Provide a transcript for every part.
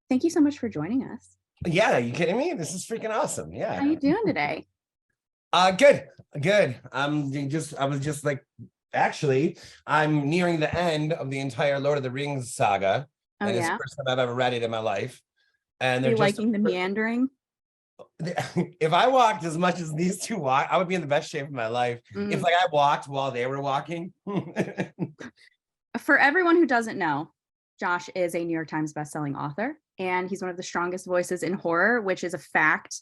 Thank you so much for joining us. Yeah, are you kidding me? This is freaking awesome. How Yeah. are you doing today? Good, good. I was just like, actually, I'm nearing the end of the entire Lord of the Rings saga, Oh and it's the yeah. first time I've ever read it in my life. And Are they're you just, liking the meandering? if I walked as much as these two walk, I would be in the best shape of my life. If Mm. like I walked while they were walking. For everyone who doesn't know, Josh is a New York Times bestselling author, and he's one of the strongest voices in horror, which is a fact,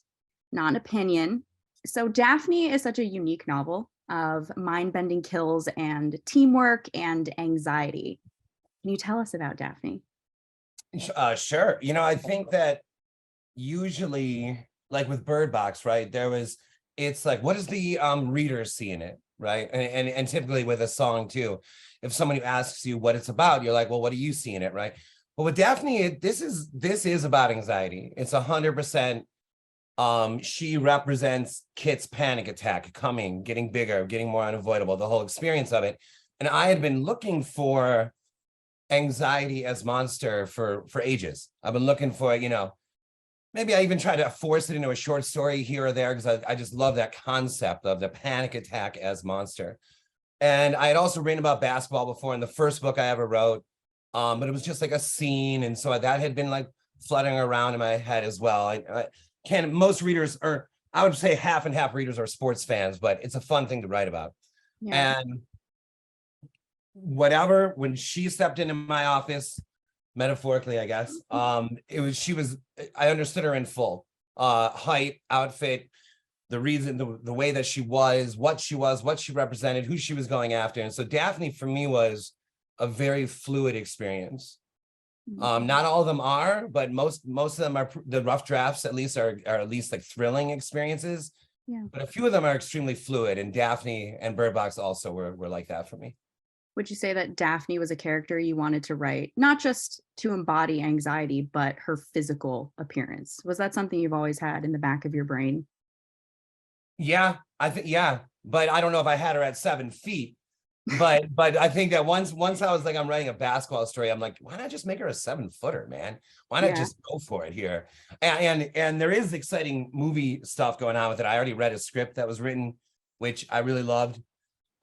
not an opinion. So Daphne is such a unique novel of mind-bending kills and teamwork and anxiety. Can you tell us about Daphne? Sure. I think that usually, like with Bird Box, right? It's like, what does the reader see in it, right? And typically with a song too, if someone who asks you what it's about, you're like, well, what do you see in it, right? But with Daphne, this is about anxiety. It's 100%. She represents Kit's panic attack coming, getting bigger, getting more unavoidable, the whole experience of it. And I had been looking for anxiety as monster for ages. I've been looking for, maybe I even try to force it into a short story here or there because I just love that concept of the panic attack as monster. And I had also written about basketball before in the first book I ever wrote, but it was just like a scene. And so that had been like fluttering around in my head as well. Most readers, or I would say half and half readers, are sports fans, but it's a fun thing to write about. Yeah. And whatever, when she stepped into my office, metaphorically, I guess, I understood her in full. Height, outfit, the reason, the way that she was, what she represented, who she was going after. And so Daphne for me was a very fluid experience. Not all of them are, but most of them are, the rough drafts at least are at least like thrilling experiences. Yeah. But a few of them are extremely fluid, and Daphne and Bird Box also were like that for me. Would you say that Daphne was a character you wanted to write, not just to embody anxiety, but her physical appearance? Was that something you've always had in the back of your brain? Yeah, I think, yeah, but I don't know if I had her at 7 feet. But I think that once I was like, I'm writing a basketball story, I'm like, why not just make her a 7-footer, man? Why not just go for it here? And there is exciting movie stuff going on with it. I already read a script that was written, which I really loved.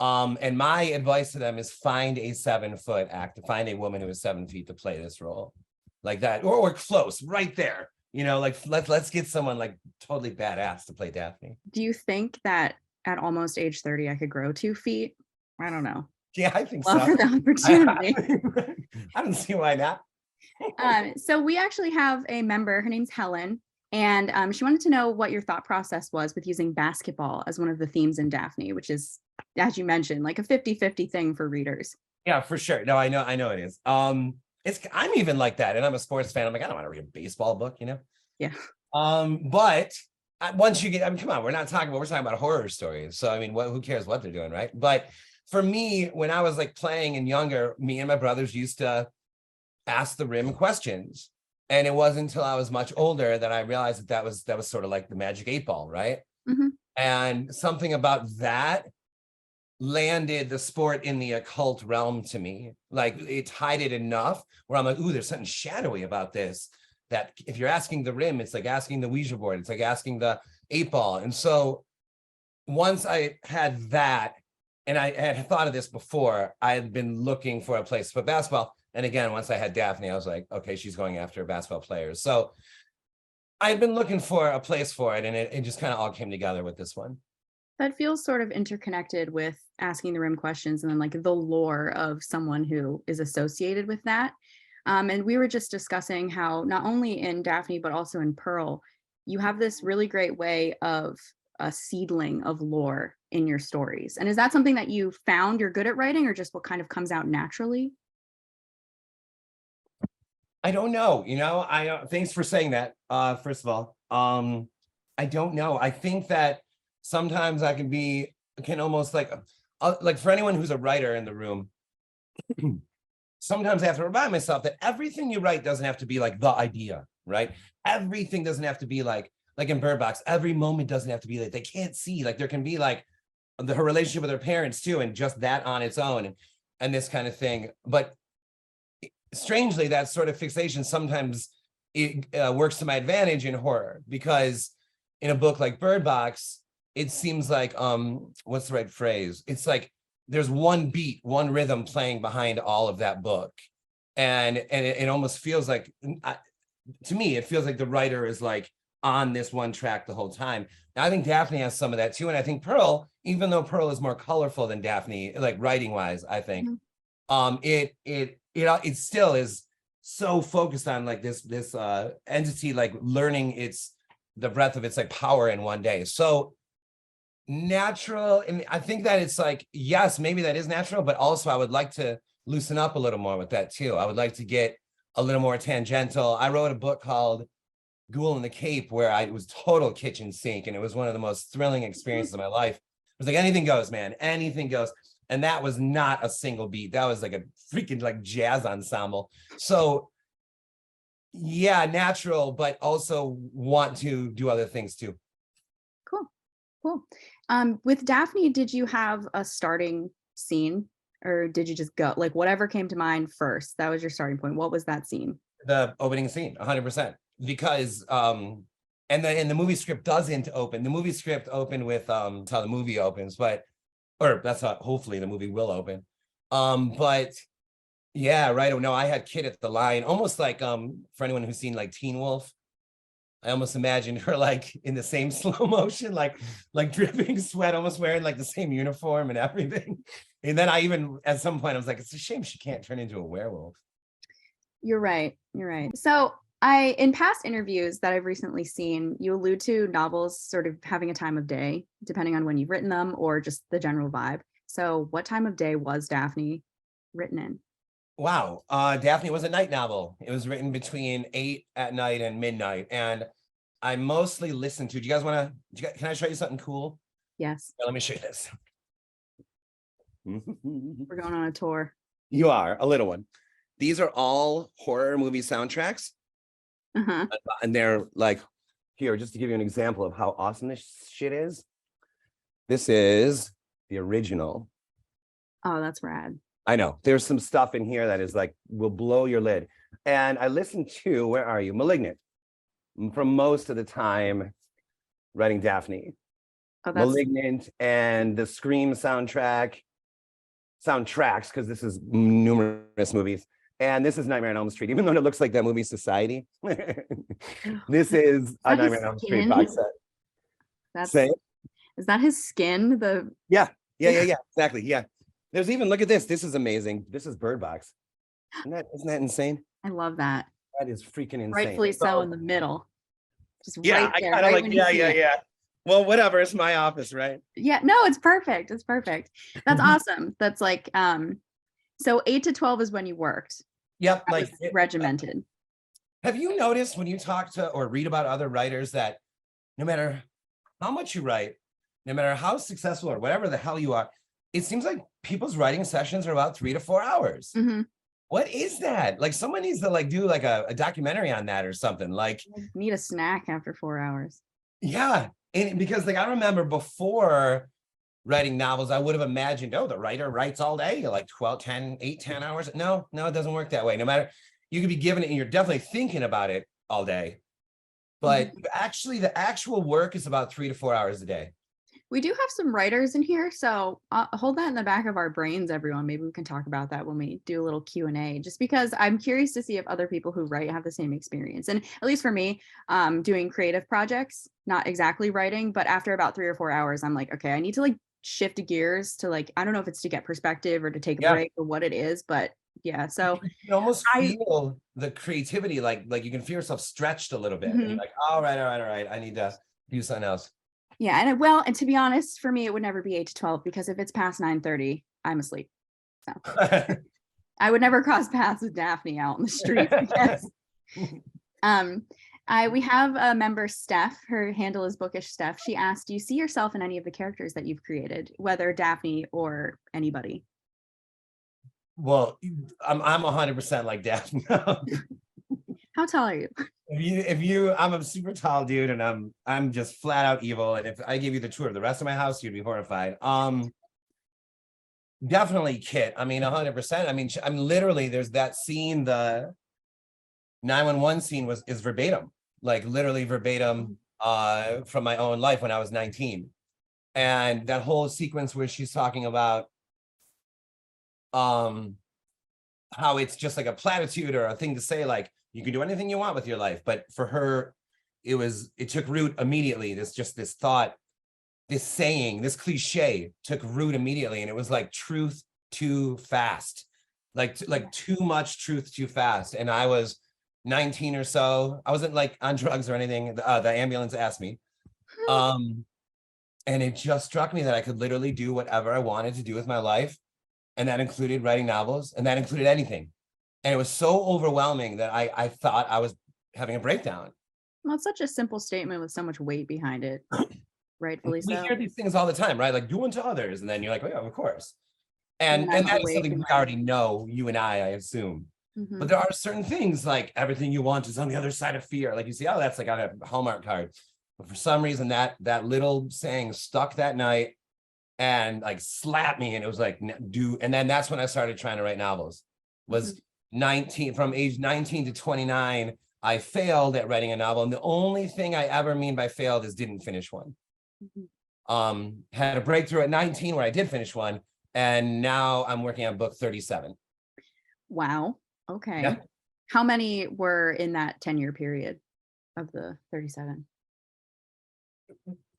And my advice to them is find a 7-foot actor, find a woman who is 7 feet to play this role, like that, or close, right there. Like let's get someone like totally badass to play Daphne. Do you think that at almost age 30, I could grow 2 feet? I don't know. Yeah, I think Love so. for the opportunity. I don't see why not. So we actually have a member, her name's Helen, and she wanted to know what your thought process was with using basketball as one of the themes in Daphne, which is, as you mentioned, like a 50-50 thing for readers. Yeah, for sure. No, I know it is. I'm even like that, and I'm a sports fan. I'm like, I don't want to read a baseball book, Yeah. But once you get, I mean, come on, we're talking about horror stories. So I mean, who cares what they're doing, right? But for me, when I was like playing and younger, me and my brothers used to ask the rim questions. And it wasn't until I was much older that I realized that was sort of like the magic 8 ball, right? Mm-hmm. And something about that landed the sport in the occult realm to me. Like it tied it enough where I'm like, ooh, there's something shadowy about this. That if you're asking the rim, it's like asking the Ouija board. It's like asking the 8 ball. And so once I had that, and I had thought of this before, I had been looking for a place for basketball. And again, once I had Daphne, I was like, okay, she's going after basketball players. So I had been looking for a place for it, and it just kind of all came together with this one. That feels sort of interconnected with asking the rim questions and then like the lore of someone who is associated with that. And we were just discussing how not only in Daphne, but also in Pearl, you have this really great way of a seedling of lore in your stories. And is that something that you found you're good at writing, or just what kind of comes out naturally? I don't know, thanks for saying that. First of all, I don't know. I think that sometimes I can almost like for anyone who's a writer in the room, sometimes I have to remind myself that everything you write doesn't have to be like the idea, right? Everything doesn't have to be like in Bird Box, every moment doesn't have to be like, they can't see, like there can be like her relationship with her parents too, and just that on its own, and this kind of thing. But strangely, that sort of fixation sometimes it works to my advantage in horror, because in a book like Bird Box, it seems like, what's the right phrase? It's like there's one beat, one rhythm playing behind all of that book. And it almost feels like, to me, it feels like the writer is like on this one track the whole time. Now, I think Daphne has some of that too. And I think Pearl, even though Pearl is more colorful than Daphne, like writing wise, I think, it still is so focused on like this entity, like learning the breadth of its like power in one day. So natural. And I think that it's like, yes, maybe that is natural, but also I would like to loosen up a little more with that too. I would like to get a little more tangential. I wrote a book called Ghoul in the Cape, where it was total kitchen sink, and it was one of the most thrilling experiences of my life. It was like anything goes, man, anything goes. And that was not a single beat. That was like a freaking like jazz ensemble. So yeah, natural, but also want to do other things too. Cool. With Daphne, did you have a starting scene, or did you just go like whatever came to mind first? That was your starting point. What was that scene? The opening scene, 100%. Because and the movie script doesn't open. The movie script opened with that's how the movie opens, or that's how hopefully the movie will open. But yeah, right. No, I had Kit at the line, almost like for anyone who's seen like Teen Wolf, I almost imagined her like in the same slow motion, like dripping sweat, almost wearing like the same uniform and everything. And then I even at some point I was like, it's a shame she can't turn into a werewolf. You're right. So in past interviews that I've recently seen, you allude to novels sort of having a time of day, depending on when you've written them or just the general vibe. So what time of day was Daphne written in? Wow. Daphne was a night novel. It was written between 8 at night and midnight. And I mostly listened to, can I show you something cool? Yes. Let me show you this. We're going on a tour. You are, a little one. These are all horror movie soundtracks. Uh-huh. And they're like, here, just to give you an example of how awesome this shit is. This is the original. Oh, that's rad. I know. There's some stuff in here that is like, will blow your lid. And I listened to, where are you? Malignant. From most of the time writing Daphne. Oh, Malignant and the Scream soundtracks, because this is numerous movies. And this is Nightmare on Elm Street, even though it looks like that movie Society. This is a Nightmare on Elm Street box set. Is that his skin? Yeah, exactly. Yeah. There's even, look at this. This is amazing. This is Bird Box. Isn't that insane? I love that. That is freaking insane. Rightfully so, in the middle. Just yeah, right there. I kind of like, yeah. Well, whatever. It's my office, right? Yeah, no, it's perfect. That's awesome. That's like, so 8 to 12 is when you worked. Yep. Like regimented. Have you noticed when you talk to or read about other writers that no matter how much you write, no matter how successful or whatever the hell you are, it seems like people's writing sessions are about 3 to 4 hours. Mm-hmm. What is that? Like someone needs to like do like a documentary on that or something. Like need a snack after 4 hours. Yeah. And because like I remember before writing novels, I would have imagined, the writer writes all day, like 10 hours. No, it doesn't work that way. No matter, you could be given it and you're definitely thinking about it all day. But actually the actual work is about 3 to 4 hours a day. We do have some writers in here, so hold that in the back of our brains, everyone. Maybe we can talk about that when we do a little Q&A, just because I'm curious to see if other people who write have the same experience. And at least for me, doing creative projects, not exactly writing, but after about 3 or 4 hours, I'm like, okay, I need to like shift gears to like, I don't know if it's to get perspective or to take a break or what it is, but yeah. So you can almost feel the creativity, like you can feel yourself stretched a little bit. And you're like, all right. I need to do something else. Yeah, and to be honest, for me, it would never be 8 to 12 because if it's past 9:30, I'm asleep. So I would never cross paths with Daphne out in the street. Because, we have a member, Steph. Her handle is Bookish Steph. She asked, "Do you see yourself in any of the characters that you've created, whether Daphne or anybody?" Well, I'm 100% like Daphne. How tall are you? I'm a super tall dude, and I'm just flat out evil. And if I gave you the tour of the rest of my house, you'd be horrified. Definitely Kit. I mean, 100%. I mean, I'm literally, there's that scene, 911 scene is verbatim, like literally verbatim from my own life when I was 19. And that whole sequence where she's talking about how it's just like a platitude or a thing to say, like you can do anything you want with your life. But for her, it took root immediately. This thought, this saying, this cliche took root immediately. And it was like truth too fast, like too much truth too fast. And I was 19 or so. I wasn't like on drugs or anything. The ambulance asked me. And it just struck me that I could literally do whatever I wanted to do with my life. And that included writing novels, and that included anything. And it was so overwhelming that I thought I was having a breakdown. Well, it's such a simple statement with so much weight behind it. Rightfully We so. hear these things all the time, right? Like do unto others. And then you're like, oh, yeah, of course. And that is something we already know, you and I assume. Mm-hmm. But there are certain things like everything you want is on the other side of fear. Like you see, oh, that's like on a Hallmark card. But for some reason, that little saying stuck that night and like slapped me. And it was like, and then that's when I started trying to write novels. Was 19, from age 19 to 29, I failed at writing a novel. And the only thing I ever mean by failed is didn't finish one. Had a breakthrough at 19 where I did finish one. And now I'm working on book 37. Wow. Okay. Yeah. How many were in that 10-year period of the 37?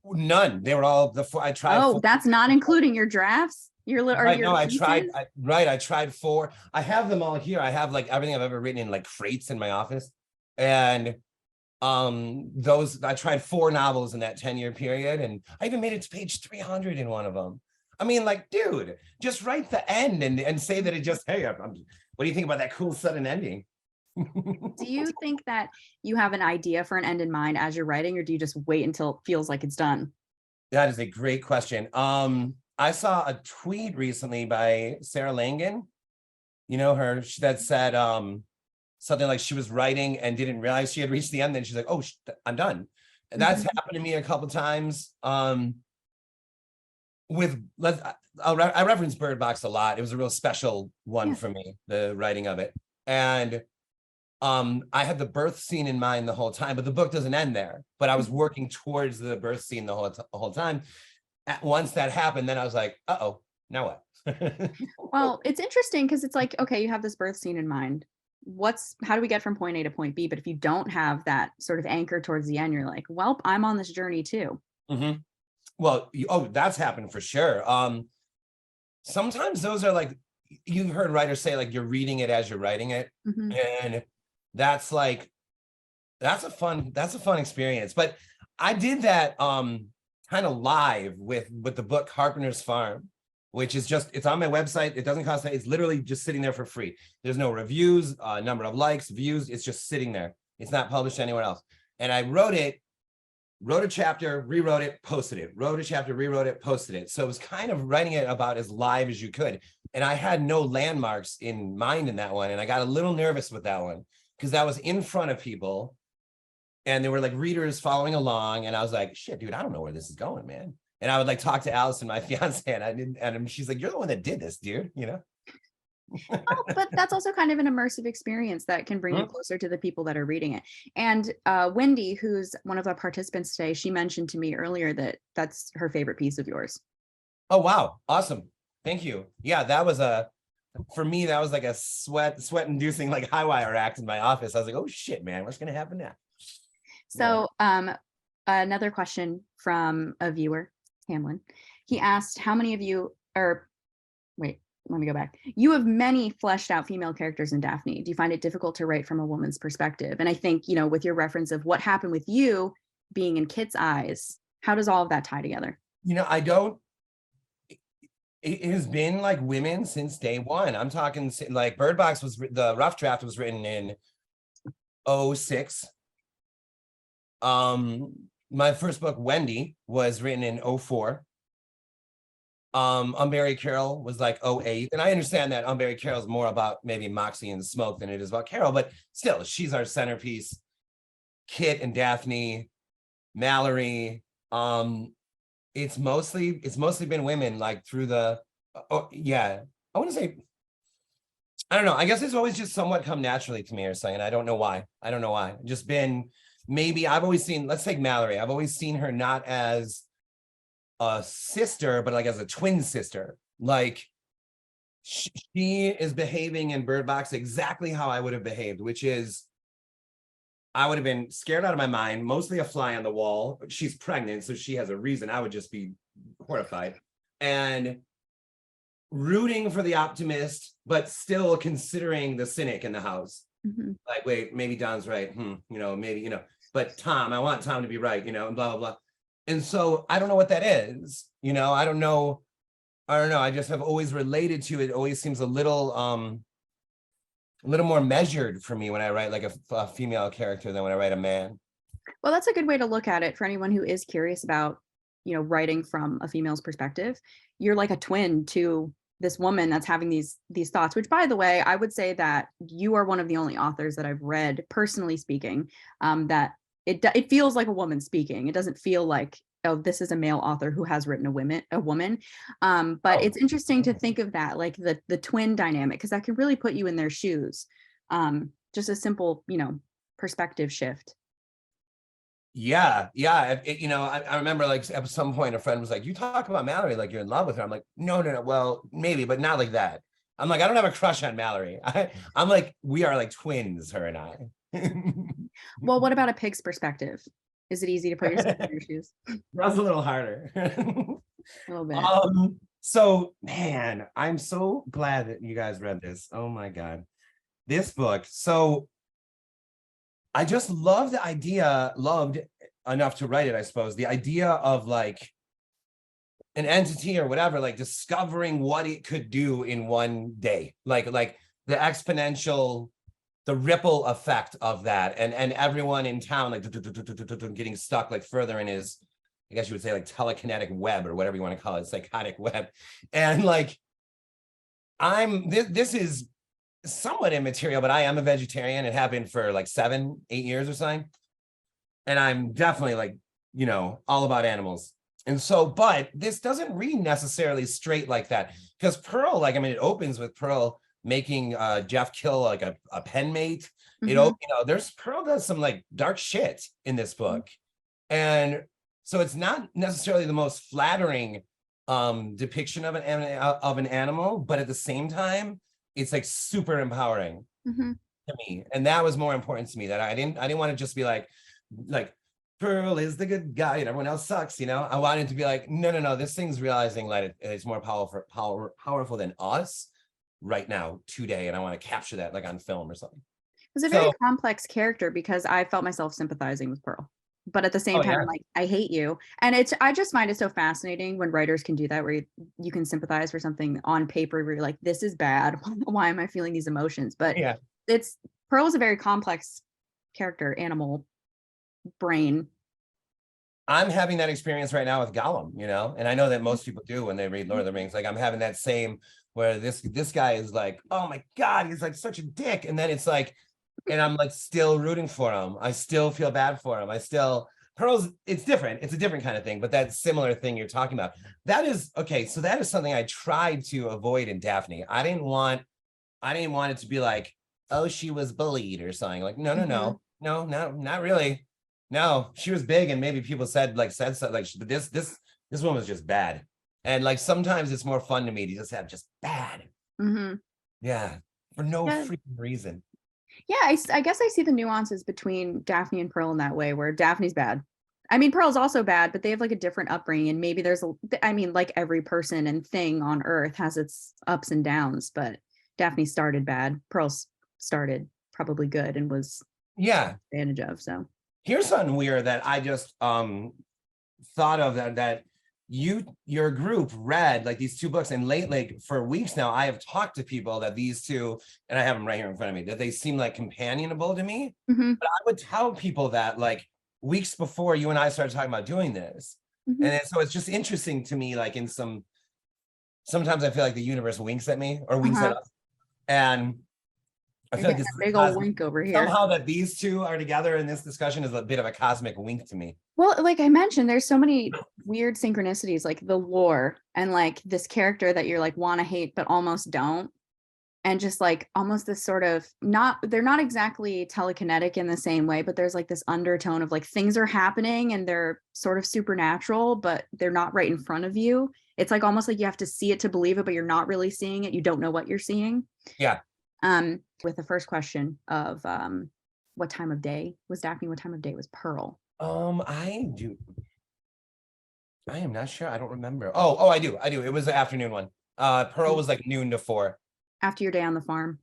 None. They were all the four. I tried. Oh, that's not including your drafts? Right, no, I tried. I tried 4. I have them all here. I have like everything I've ever written in like crates in my office. And those, I tried 4 novels in that 10-year period. And I even made it to page 300 in one of them. I mean, like, dude, just write the end and say that it just, hey, what do you think about that cool sudden ending? Do you think that you have an idea for an end in mind as you're writing, or do you just wait until it feels like it's done? That is a great question. I saw a tweet recently by Sarah Langan, you know her, that said something like she was writing and didn't realize she had reached the end. Then she's like, oh, I'm done. And that's happened to me a couple times. I reference Bird Box a lot. It was a real special one for me, the writing of it. And I had the birth scene in mind the whole time, but the book doesn't end there. But I was working towards the birth scene the whole time. Once that happened, then I was like, uh-oh, now what? Well, it's interesting because it's like, okay, you have this birth scene in mind. How do we get from point A to point B? But if you don't have that sort of anchor towards the end, you're like, well, I'm on this journey too. Well, that's happened for sure. Sometimes those are like, you've heard writers say like you're reading it as you're writing it. And that's a fun experience. But I did that kind of live with the book Harpenner's Farm, which is it's on my website. It doesn't cost, it's literally just sitting there for free. There's no reviews, number of likes, views. It's just sitting there. It's not published anywhere else. And I wrote a chapter, rewrote it, posted it, wrote a chapter, rewrote it, posted it. So it was kind of writing it about as live as you could. And I had no landmarks in mind in that one. And I got a little nervous with that one because that was in front of people and there were like readers following along. And I was like, shit, dude, I don't know where this is going, man. And I would like talk to Allison, my fiance, and she's like, you're the one that did this, dude, you know? Oh, but that's also kind of an immersive experience that can bring you closer to the people that are reading it. And Wendy, who's one of the participants today, she mentioned to me earlier that that's her favorite piece of yours. Oh, wow. Awesome. Thank you. Yeah, that was for me, that was like a sweat inducing like high wire act in my office. I was like, oh shit, man, what's going to happen now? So another question from a viewer, Hamlin. He asked, how many of you wait, let me go back. You have many fleshed out female characters in Daphne. Do you find it difficult to write from a woman's perspective? And I think, you know, with your reference of what happened with you being in Kit's eyes, how does all of that tie together? You know, it has been like women since day one. I'm talking like Bird Box the rough draft was written in 2006. My first book, Wendy, was written in 2004. Unbury Carol was like 2008. And I understand that Unbury Carol is more about maybe Moxie and Smoke than it is about Carol, but still, she's our centerpiece. Kit and Daphne, Malorie. It's mostly been women like through I want to say I don't know. I guess it's always just somewhat come naturally to me or something. I don't know why. Just been, maybe I've always seen, let's take Malorie. I've always seen her not as a sister, but like as a twin sister. Like she is behaving in Bird Box exactly how I would have behaved, which is I would have been scared out of my mind, mostly a fly on the wall. She's pregnant, so she has a reason. I would just be horrified. And rooting for the optimist, but still considering the cynic in the house. Like, wait, maybe Don's right. Maybe, but Tom, I want Tom to be right, and blah, blah, blah. And so I don't know what that is. I don't know. I just have always related to it. It always seems a little more measured for me when I write like a female character than when I write a man. Well, that's a good way to look at it for anyone who is curious about, writing from a female's perspective. You're like a twin to this woman that's having these thoughts, which, by the way, I would say that you are one of the only authors that I've read, personally speaking, that it feels like a woman speaking. It doesn't feel like, oh, this is a male author who has written a woman. But it's interesting to think of that, like the twin dynamic, because that can really put you in their shoes. Just a simple, perspective shift. Yeah. I remember like at some point a friend was like, you talk about Malorie like you're in love with her. I'm like, no. Well, maybe, but not like that. I'm like, I don't have a crush on Malorie. I'm like, we are like twins, her and I. Well, what about a pig's perspective? Is it easy to put yourself in your shoes? That's a little harder. A little bit. So man, I'm so glad that you guys read this. Oh my God. This book. So I just loved enough to write it, I suppose. The idea of like an entity or whatever, like discovering what it could do in one day, like the exponential, the ripple effect of that, and everyone in town like getting stuck like further in his, I guess you would say like telekinetic web or whatever you want to call it, psychotic web. And like this is somewhat immaterial, but I am a vegetarian. It happened for like 7-8 years or something. And I'm definitely like, all about animals. And so, but this doesn't read necessarily straight like that. Because Pearl, like, it opens with Pearl making Jeff kill like a pen mate. There's Pearl does some like dark shit in this book. And so it's not necessarily the most flattering depiction of an animal, but at the same time, it's like super empowering to me. And that was more important to me, that I didn't want to just be like Pearl is the good guy and everyone else sucks. I wanted to be like, no, this thing's realizing like it's more powerful than us right now today. And I want to capture that like on film or something. It's a very complex character because I felt myself sympathizing with Pearl. But at the same time, I'm like, I hate you. And I just find it so fascinating when writers can do that, where you can sympathize for something on paper where you're like, this is bad. Why am I feeling these emotions? But Pearl is a very complex character, animal brain. I'm having that experience right now with Gollum, and I know that most people do when they read Lord of the Rings. Like I'm having that same, where this guy is like, oh my God, he's like such a dick. And then it's like, and I'm like still rooting for him. I still feel bad for him. Pearl's, it's different. It's a different kind of thing, but that similar thing you're talking about, that is, okay. So that is something I tried to avoid in Daphne. I didn't want it to be like, oh, she was bullied or something. Like, no, not really. No, she was big. And maybe people said something like, but this woman was just bad. And like, sometimes it's more fun to me to just have just bad. Yeah. For no freaking reason. Yeah, I guess I see the nuances between Daphne and Pearl in that way, where Daphne's bad. I mean, Pearl's also bad, but they have like a different upbringing. And maybe like every person and thing on earth has its ups and downs, but Daphne started bad. Pearl started probably good and was advantage of. So here's something weird that I just thought of that your group read like these two books, and lately for weeks now I have talked to people that these two, and I have them right here in front of me, that they seem like companionable to me. But I would tell people that like weeks before you and I started talking about doing this. And so it's just interesting to me, like sometimes I feel like the universe winks at me or winks at us, and I feel like this big old wink over here. Somehow that these two are together in this discussion is a bit of a cosmic wink to me. Well, like I mentioned, there's so many weird synchronicities, like the lore and like this character that you're like want to hate but almost don't. and just like almost this sort of they're not exactly telekinetic in the same way, but there's like this undertone of like things are happening and they're sort of supernatural, but they're not right in front of you. It's like almost like you have to see it to believe it, but you're not really seeing it. You don't know what you're seeing. Yeah. With the first question of what time of day was Daphne? What time of day was Pearl? I am not sure. I don't remember. Oh, I do. It was the afternoon one. Pearl was like noon to 4. After your day on the farm.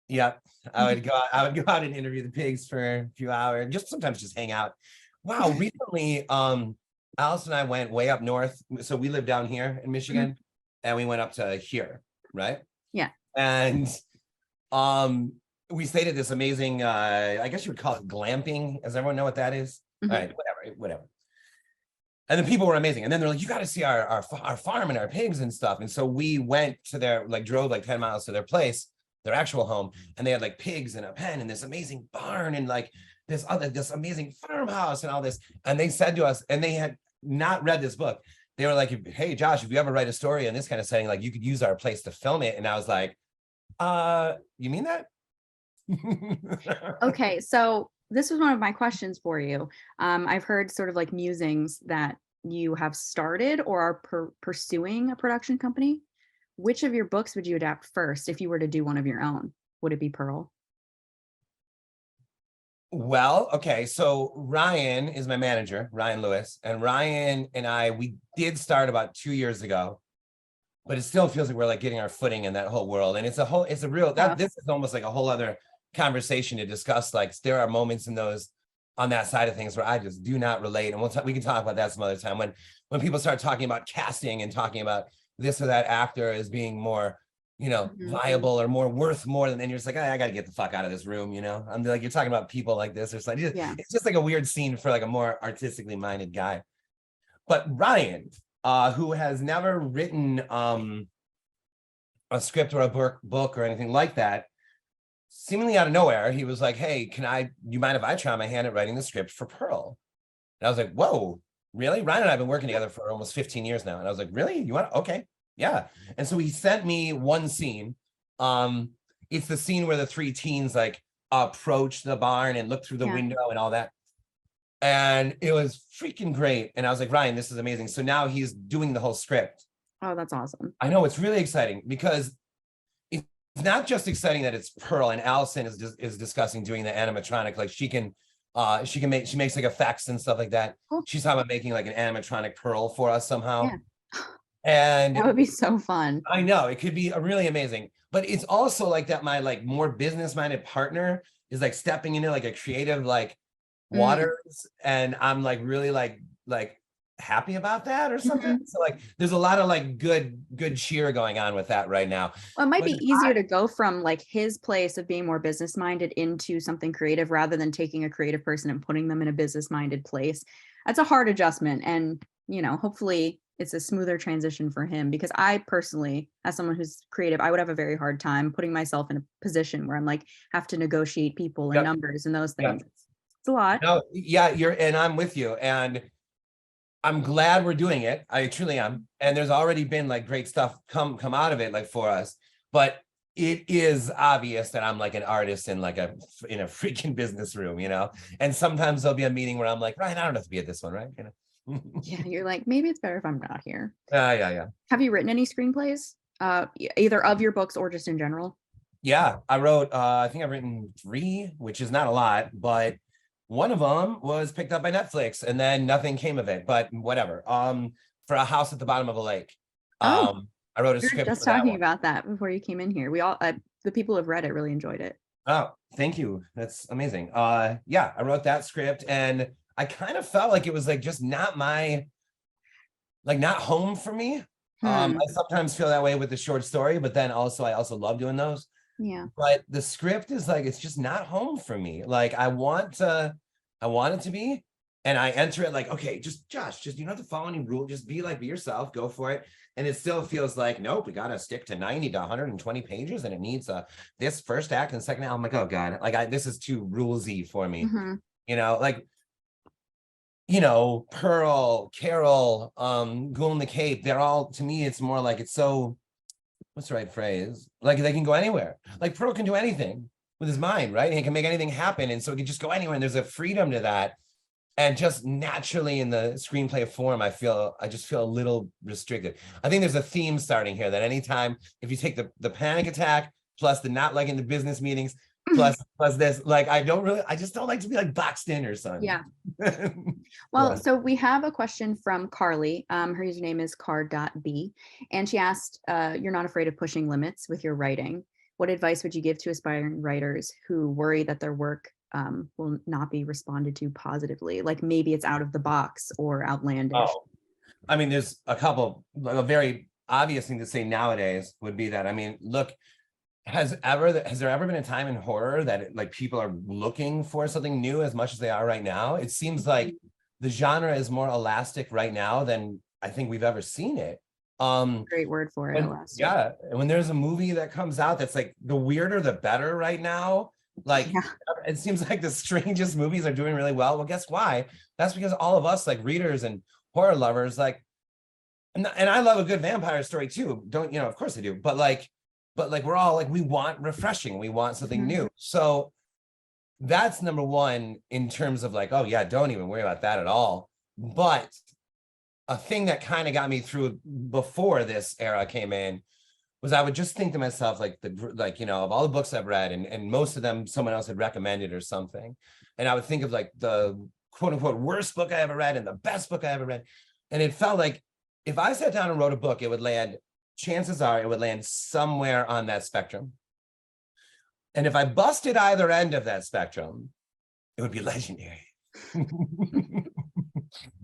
Yeah. I would go out and interview the pigs for a few hours, just sometimes just hang out. Wow, recently, Alice and I went way up north. So we live down here in Michigan, and we went up to here, right? Yeah. And we stayed at this amazing I guess you would call it glamping. Does everyone know what that is? All right, whatever. And the people were amazing. And then they're like, you got to see our farm and our pigs and stuff. And so we went to their, like drove like 10 miles to their place, their actual home. And they had like pigs in a pen and this amazing barn and like this amazing farmhouse and all this. And they said to us, and they had not read this book. They were like, hey, Josh, if you ever write a story in this kind of setting, like you could use our place to film it. And I was like, you mean that? Okay, so this was one of my questions for you. I've heard sort of like musings that you have started or are pursuing a production company. Which of your books would you adapt first if you were to do one of your own? Would it be Pearl? Well, okay, so Ryan is my manager, Ryan Lewis, and Ryan and I, we did start about 2 years ago, but it still feels like we're like getting our footing in that whole world. And it's a real, this is almost like a whole other conversation to discuss. Like there are moments in those on that side of things where I just do not relate, and we can talk about that some other time when people start talking about casting and talking about this or that actor as being more, viable or more worth more than, then you're just like, I gotta get the fuck out of this room, I'm like, you're talking about people like this or something. It's just like a weird scene for like a more artistically minded guy. But Ryan, who has never written a script or a book or anything like that, seemingly out of nowhere, he was like, hey, you mind if I try my hand at writing the script for Pearl? And I was like, whoa, really? Ryan and I have been working together for almost 15 years now. And I was like, really? You want to? Okay, yeah. And so he sent me one scene. It's the scene where the 3 teens like approach the barn and look through the window and all that. And it was freaking great. And I was like, Ryan, this is amazing. So now he's doing the whole script. Oh, that's awesome. I know, it's really exciting because it's not just exciting that it's Pearl, and Allison is discussing doing the animatronic. Like she makes like effects and stuff like that. Cool. She's talking about making like an animatronic Pearl for us somehow. Yeah. And that would be so fun. I know, it could be really amazing. But it's also like that my like more business-minded partner is like stepping into like a creative like waters, and I'm like really like happy about that or something. So like there's a lot of like good cheer going on with that right now. Well, it might be easier to go from like his place of being more business minded into something creative rather than taking a creative person and putting them in a business minded place. That's a hard adjustment, and hopefully it's a smoother transition for him, because I personally, as someone who's creative, I would have a very hard time putting myself in a position where I'm like have to negotiate people and numbers and those things. It's a lot. No, yeah, and I'm with you, and I'm glad we're doing it. I truly am. And there's already been like great stuff come out of it, like for us. But it is obvious that I'm like an artist in a freaking business room, And sometimes there'll be a meeting where I'm like, Ryan, I don't have to be at this one, right? Yeah, you're like, maybe it's better if I'm not here. Yeah. Have you written any screenplays, either of your books or just in general? Yeah, I wrote. I think I've written 3, which is not a lot, but one of them was picked up by Netflix, and then nothing came of it. But whatever. For A House at the Bottom of a Lake. I wrote a script. Just talking about that before you came in here. We all, the people who've read it, really enjoyed it. Oh, thank you. That's amazing. Yeah, I wrote that script, and I kind of felt like it was like just not not home for me. I sometimes feel that way with the short story, but then also I also love doing those. Yeah. But the script is like, it's just not home for me. Like I want it to be, and I enter it like, okay, just Josh, you don't have to follow any rule. Just be yourself, go for it. And it still feels like, nope, we got to stick to 90 to 120 pages, and it needs this first act and second act. I'm like, oh God, this is too rulesy for me. Pearl, Carol, Ghoul in the Cape, they're all, to me, it's more like, it's so what's the right phrase? Like they can go anywhere. Like Pearl can do anything with his mind, right? And he can make anything happen. And so he can just go anywhere. And there's a freedom to that. And just naturally in the screenplay form, I just feel a little restricted. I think there's a theme starting here that anytime, if you take the panic attack, plus the not liking the business meetings, plus this, like, I just don't like to be like boxed in or something. Yeah. Well, Yeah. so we have a question from Carly. Her username is car.b. And she asked, you're not afraid of pushing limits with your writing. What advice would you give to aspiring writers who worry that their work will not be responded to positively? Like maybe it's out of the box or outlandish. Oh, I mean, there's a very obvious thing to say nowadays would be that, I mean, look, has there ever been a time in horror that like people are looking for something new as much as they are right now? It seems like the genre is more elastic right now than I think we've ever seen it. Great word for it. Elastic. Yeah, and when there's a movie that comes out that's like the weirder the better right now, like Yeah. it seems like the strangest movies are doing really well. Well, guess why? That's because all of us, like readers and horror lovers, like, and I love a good vampire story too. Don't, of course I do. But we're all like, we want refreshing. We want something new. So that's number one in terms of like, oh yeah, don't even worry about that at all. But a thing that kind of got me through before this era came in was I would just think to myself, like, of all the books I've read, and most of them someone else had recommended or something. And I would think of like the quote unquote worst book I ever read and the best book I ever read. And it felt like if I sat down and wrote a book, chances are it would land somewhere on that spectrum. And if I busted either end of that spectrum, it would be legendary.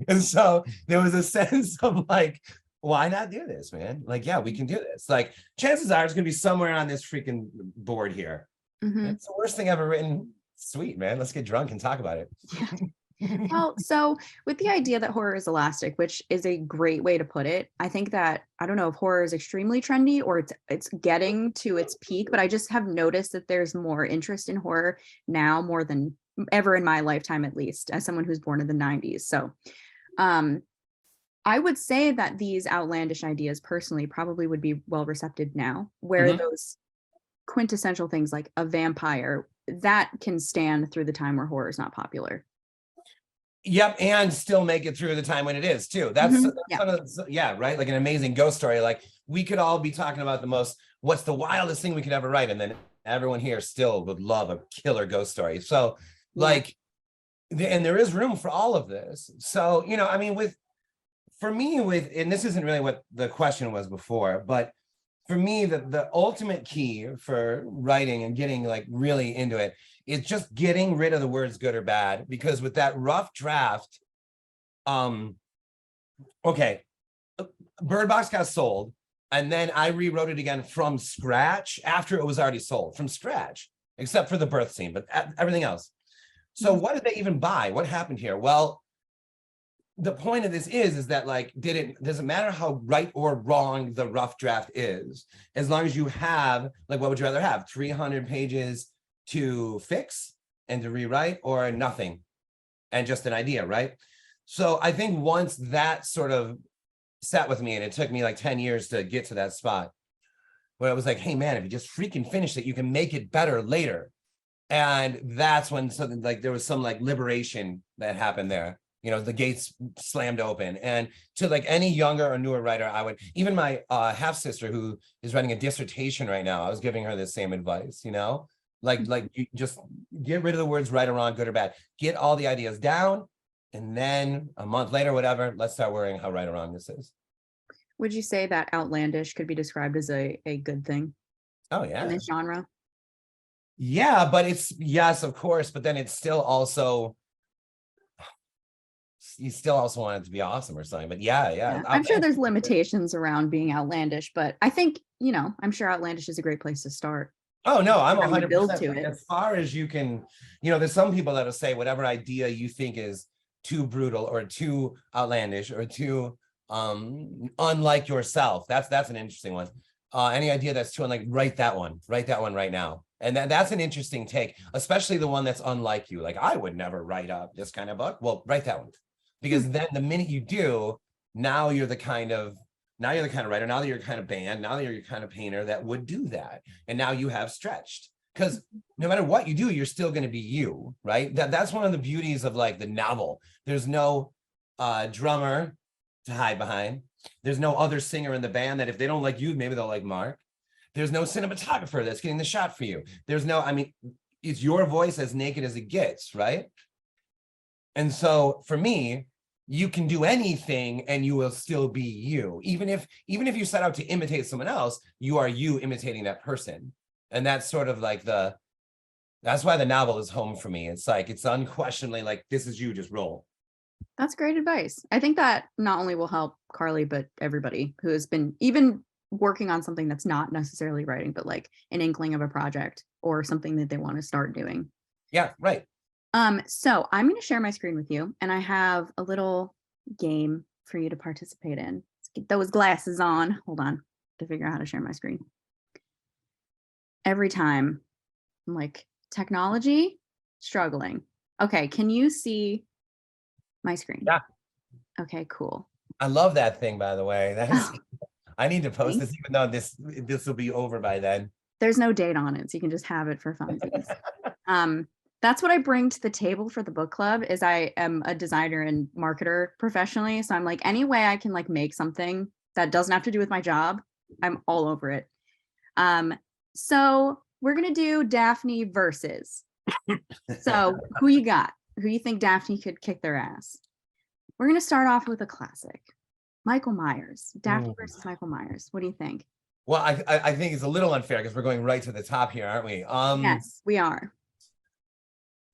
And so there was a sense of like, why not do this, man? Like, yeah, we can do this. Like, chances are it's going to be somewhere on this freaking board here. It's the worst thing ever written. Sweet, man. Let's get drunk and talk about it. Yeah. Well, so with the idea that horror is elastic, which is a great way to put it, I think that, I don't know if horror is extremely trendy or it's getting to its peak, but I just have noticed that there's more interest in horror now more than ever in my lifetime, at least as someone who's born in the 90s. So I would say that these outlandish ideas personally probably would be well received now, where those quintessential things like a vampire, that can stand through the time where horror is not popular. Yep, and still make it through the time when it is too. That's right. Like an amazing ghost story. Like we could all be talking about what's the wildest thing we could ever write, and then everyone here still would love a killer ghost story. So and there is room for all of this. So I mean, and this isn't really what the question was before, but for me, the ultimate key for writing and getting like really into it is just getting rid of the words good or bad, because with that rough draft, Bird Box got sold, and then I rewrote it again from scratch after it was already sold, from scratch, except for the birth scene, but everything else. So what did they even buy? What happened here? Well, the point of this is that like, doesn't matter how right or wrong the rough draft is, as long as you have, like, what would you rather have? 300 pages to fix and to rewrite, or nothing and just an idea, right? So I think once that sort of sat with me, and it took me like 10 years to get to that spot where I was like, hey man, if you just freaking finish it, you can make it better later. And that's when something like there was some like liberation that happened there. The gates slammed open. And to like any younger or newer writer, even my half sister who is writing a dissertation right now, I was giving her the same advice, like you just get rid of the words right or wrong, good or bad, get all the ideas down. And then a month later, whatever, let's start worrying how right or wrong this is. Would you say that outlandish could be described as a good thing? Oh yeah. In this genre? Yeah, but yes, of course. But then it's still also, you still also want it to be awesome or something. But yeah. I'm sure there's limitations around being outlandish, but I think, I'm sure outlandish is a great place to start. Oh no, I'm 100% build to like, it. as far as you can, there's some people that'll say whatever idea you think is too brutal or too outlandish or too unlike yourself. That's an interesting one. Any idea that's too unlike, write that one right now. And that's an interesting take, especially the one that's unlike you. Like, I would never write up this kind of book. Well, write that one. Because then the minute you do, now you're the kind of Now you're the kind of writer, now that you're kind of band, now that you're kind of painter that would do that. And now you have stretched. Because no matter what you do, you're still going to be you, right? That's one of the beauties of like the novel. There's no drummer to hide behind. There's no other singer in the band that if they don't like you, maybe they'll like Mark. There's no cinematographer that's getting the shot for you. There's no, I mean, it's your voice as naked as it gets, right? And so for me, you can do anything and you will still be you. Even if you set out to imitate someone else, you are you imitating that person. And that's sort of like that's why the novel is home for me. It's like, it's unquestionably like, this is you, just roll. That's great advice. I think that not only will help Carly, but everybody who has been even working on something that's not necessarily writing, but like an inkling of a project or something that they want to start doing. Yeah, right. So I'm going to share my screen with you, and I have a little game for you to participate in. Let's get those glasses on. Hold on to figure out how to share my screen. Every time I'm like, technology, struggling. Okay, can you see my screen? Yeah. Okay, cool. I love that thing, by the way. That's I need to post this, even though this will be over by then. There's no date on it, so you can just have it for funsies. That's what I bring to the table for the book club. Is I am a designer and marketer professionally, so I'm like, any way I can like make something that doesn't have to do with my job, I'm all over it. So we're gonna do Daphne versus. So who you got? Who you think Daphne could kick their ass? We're gonna start off with a classic. Michael Myers. Daphne versus Michael Myers. What do you think? Well, I think it's a little unfair because we're going right to the top here, aren't we? Yes, we are.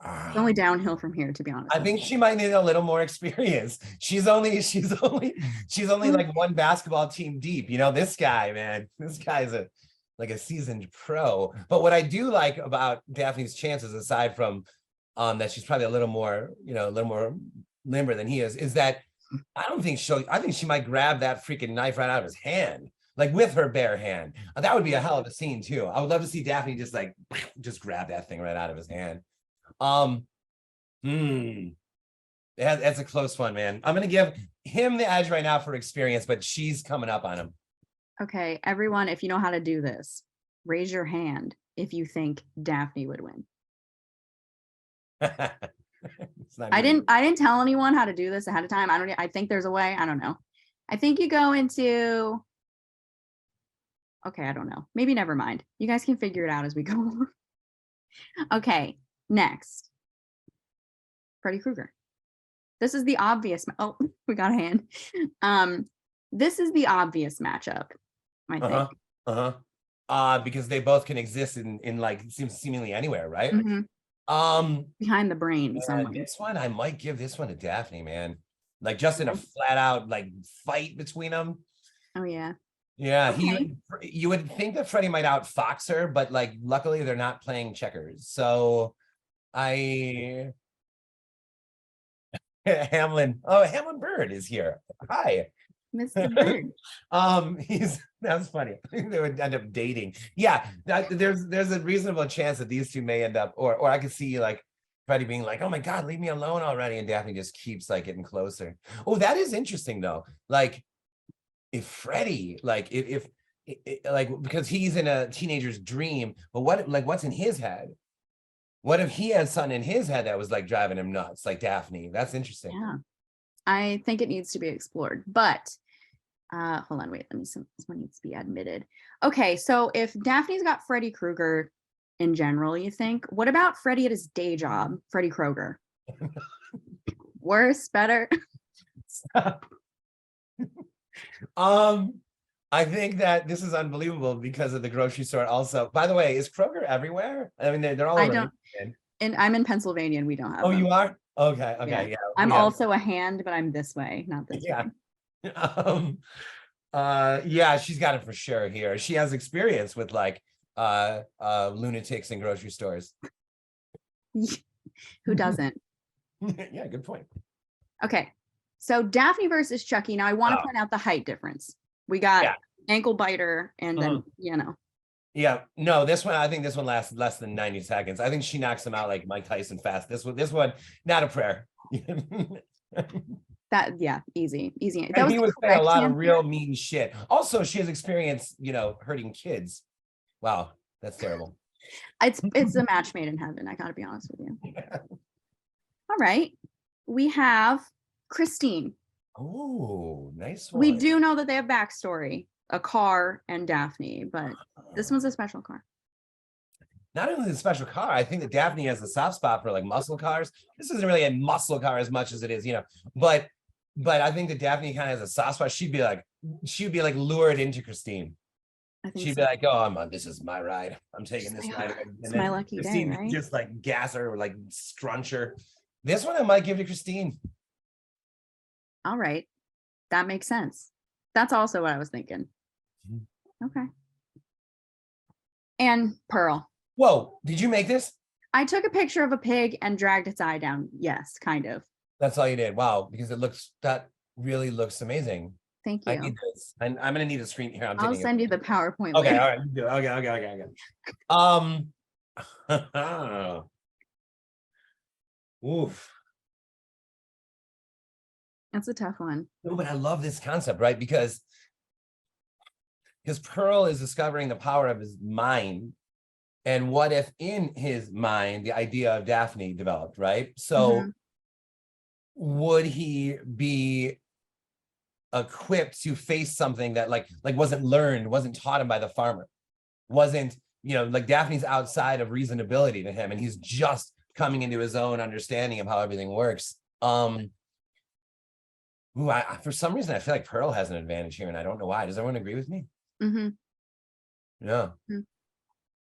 It's only downhill from here, to be honest. I think she might need a little more experience. She's only like one basketball team deep. You know, this guy, man, this guy's like a seasoned pro. But what I do like about Daphne's chances, aside from that she's probably a little more limber than he is that I think she might grab that freaking knife right out of his hand, like with her bare hand. That would be a hell of a scene too. I would love to see Daphne just grab that thing right out of his hand. That's a close one, man. I'm gonna give him the edge right now for experience, but she's coming up on him. Okay, everyone, if you know how to do this, raise your hand if you think Daphne would win. I didn't tell anyone how to do this ahead of time. I think there's a way. I don't know. I think you go into, okay, I don't know. Maybe never mind. You guys can figure it out as we go. Okay, next. Freddy Krueger. This is the obvious. Oh, we got a hand. This is the obvious matchup, I think. Because they both can exist in like seemingly anywhere, right? Mm-hmm. Behind the brain somewhere. This one, I might give this one to Daphne, man. Like just in a flat out like fight between them. Oh yeah. Yeah, okay. You would think that Freddy might outfox her, but like luckily they're not playing checkers. So Hamlin Bird is here. Hi. Mr. Bird. That's funny. I think they would end up dating. Yeah, there's a reasonable chance that these two may end up, or I could see like Freddy being like, "Oh my God, leave me alone already," and Daphne just keeps like getting closer. Oh, that is interesting though. Like, if Freddy, like, if because he's in a teenager's dream, but what's in his head? What if he has something in his head that was like driving him nuts, like Daphne? That's interesting. Yeah, I think it needs to be explored, but hold on, wait, this one needs to be admitted. Okay, so if Daphne's got Freddy Krueger in general, you think, what about Freddy at his day job, Freddy Krueger? Worse, better? I think that this is unbelievable because of the grocery store also. By the way, is Kroger everywhere? I mean, they're all over. And I'm in Pennsylvania and we don't have them. You are? Okay, yeah. I'm also a hand, but I'm this way, not this way. Yeah, she's got it for sure here. She has experience with like lunatics in grocery stores. Who doesn't? Yeah, good point. Okay, so Daphne versus Chucky. Now I want to point out the height difference. We got ankle biter and then Yeah, no, I think this one lasts less than 90 seconds. I think she knocks him out like Mike Tyson fast. This one, not a prayer. That, yeah, easy. That And was he the would say a correct lot of answer. real mean shit. Also, she has experience, hurting kids. Wow, that's terrible. It's a match made in heaven. I gotta be honest with you. All right. We have Christine. Oh, nice one. We do know that they have backstory, a car and Daphne, but this one's a special car. Not only the special car, I think that Daphne has a soft spot for like muscle cars. This isn't really a muscle car as much as it is, but I think that Daphne kind of has a soft spot. She'd be like lured into Christine. I think She'd so. be like, "Oh, this is my ride. I'm taking this ride." It's my lucky day, Christine right? just like gas her or like scrunch her. This one I might give to Christine. All right. That makes sense. That's also what I was thinking. Okay. And Pearl. Whoa, did you make this? I took a picture of a pig and dragged its eye down. Yes, kind of. That's all you did. Wow, because that really looks amazing. Thank you. I need this. I'm gonna need a screen here. I'll send you the PowerPoint. Okay, later. all right. You do it. Okay. Oof. That's a tough one. No, but I love this concept, right? Because Pearl is discovering the power of his mind. And what if in his mind, the idea of Daphne developed, right? So would he be equipped to face something that like wasn't learned, wasn't taught him by the farmer, wasn't, like Daphne's outside of reasonability to him, and he's just coming into his own understanding of how everything works. For some reason, I feel like Pearl has an advantage here, and I don't know why. Does everyone agree with me? Yeah.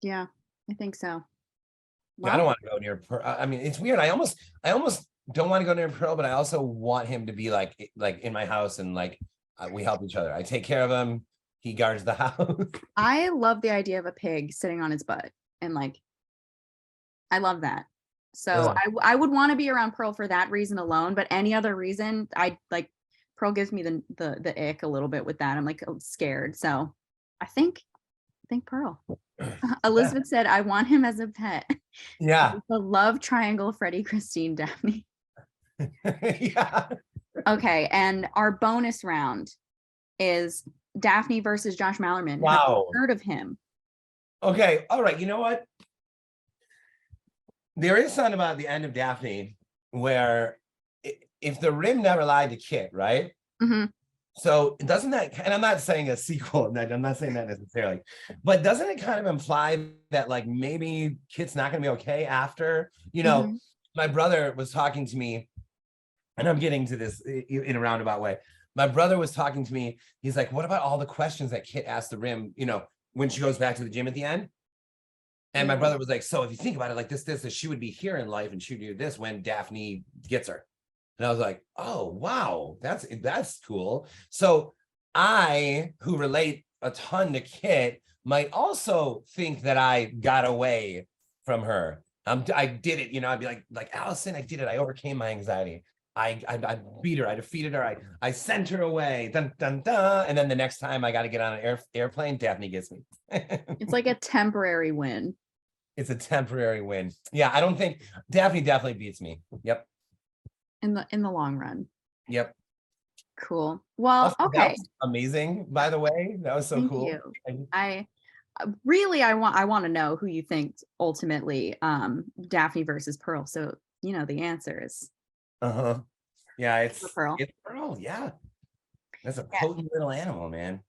Yeah, I think so. Well, I don't want to go near Pearl. I mean, it's weird. I almost don't want to go near Pearl, but I also want him to be like in my house, and like we help each other. I take care of him. He guards the house. I love the idea of a pig sitting on its butt, and like, I love that. So I would want to be around Pearl for that reason alone, but any other reason, I like Pearl gives me the ick a little bit with that. I'm like scared. So I think Pearl. Elizabeth said, I want him as a pet. Yeah. The love triangle, Freddy, Christine, Daphne. Yeah. Okay. And our bonus round is Daphne versus Josh Malerman. Wow. Have you heard of him? Okay. All right. You know what? There is something about the end of Daphne where if the rim never lied to Kit, right? So doesn't that, and I'm not saying a sequel, I'm not saying that necessarily, but doesn't it kind of imply that like maybe Kit's not going to be okay after, my brother was talking to me, and I'm getting to this in a roundabout way. My brother was talking to me. He's like, what about all the questions that Kit asked the rim, when she goes back to the gym at the end? And my brother was like, so if you think about it like this, she would be here in life and she'd do this when Daphne gets her. And I was like, oh, wow, that's cool. So I, who relate a ton to Kit, might also think that I got away from her. I did it, I'd be like Allison, I did it. I overcame my anxiety. I beat her. I defeated her. I sent her away. Dun, dun, dun. And then the next time I got to get on an airplane, Daphne gets me. It's like a temporary win. It's a temporary win. Yeah, I don't think Daphne definitely beats me. Yep. In the long run. Yep. Cool. Well, also, okay. that was amazing, by the way. That was so Thank cool. You. I want to know who you think ultimately Daphne versus Pearl. So the answer is yeah, it's Pearl. It's Pearl. Yeah, that's a potent little animal, man.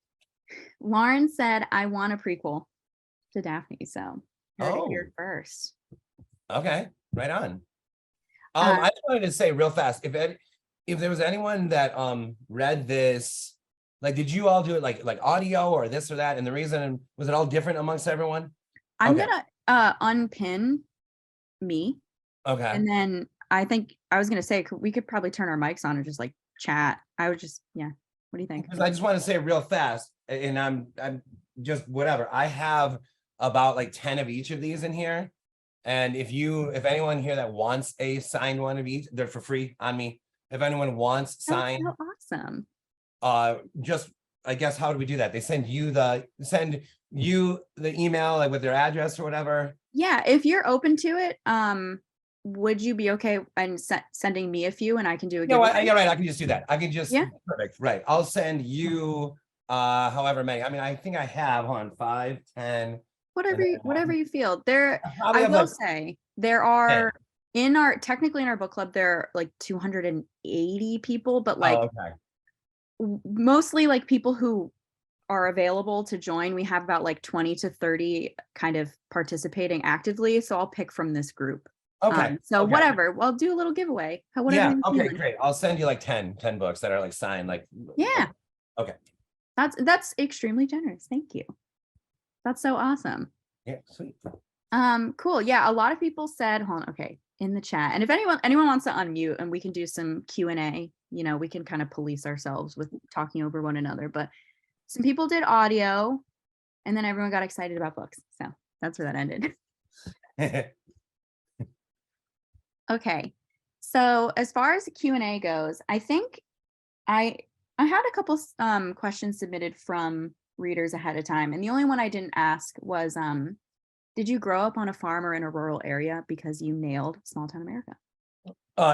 Lauren said, I want a prequel to Daphne, so heard it here first. Okay, right on. I just wanted to say real fast, if there was anyone that read this, like, did you all do it like audio or this or that? And the reason, was it all different amongst everyone? I'm gonna unpin me. Okay. And then I think I was gonna say we could probably turn our mics on and just like chat. I would just, yeah. What do you think? Because I just want to say real fast, and I'm just whatever. I have about like 10 of each of these in here. And if anyone here that wants a signed one of each, they're for free on me. If anyone wants signed, that's so awesome. Just, I guess, how do we do that? They send you the email like with their address or whatever. Yeah, if you're open to it, would you be okay and sending me a few and I can do a No, giveaway? yeah, right. I can just do that. I can just, Yeah. perfect. Right. I'll send you however many. I mean, I think I have on 5, 10. Whatever you feel. There, I probably I have will like say there 10. are technically in our book club, there are like 280 people, but Oh, like okay. mostly like people who are available to join. We have about like 20 to 30 kind of participating actively. So I'll pick from this group. Okay. So Okay. whatever, I'll do a little giveaway. Whatever Yeah. you're Okay, feeling. great. I'll send you like 10 books that are like signed, like. Yeah. Okay. That's extremely generous. Thank you. That's so awesome. Yeah, sweet. Cool. Yeah, a lot of people said, hold on, okay, in the chat. And if anyone wants to unmute and we can do some Q&A, you know, we can kind of police ourselves with talking over one another. But some people did audio and then everyone got excited about books. So that's where that ended. Okay. So as far as the Q&A goes, I think I had a couple questions submitted from readers ahead of time. And the only one I didn't ask was, did you grow up on a farm or in a rural area? Because you nailed small town America.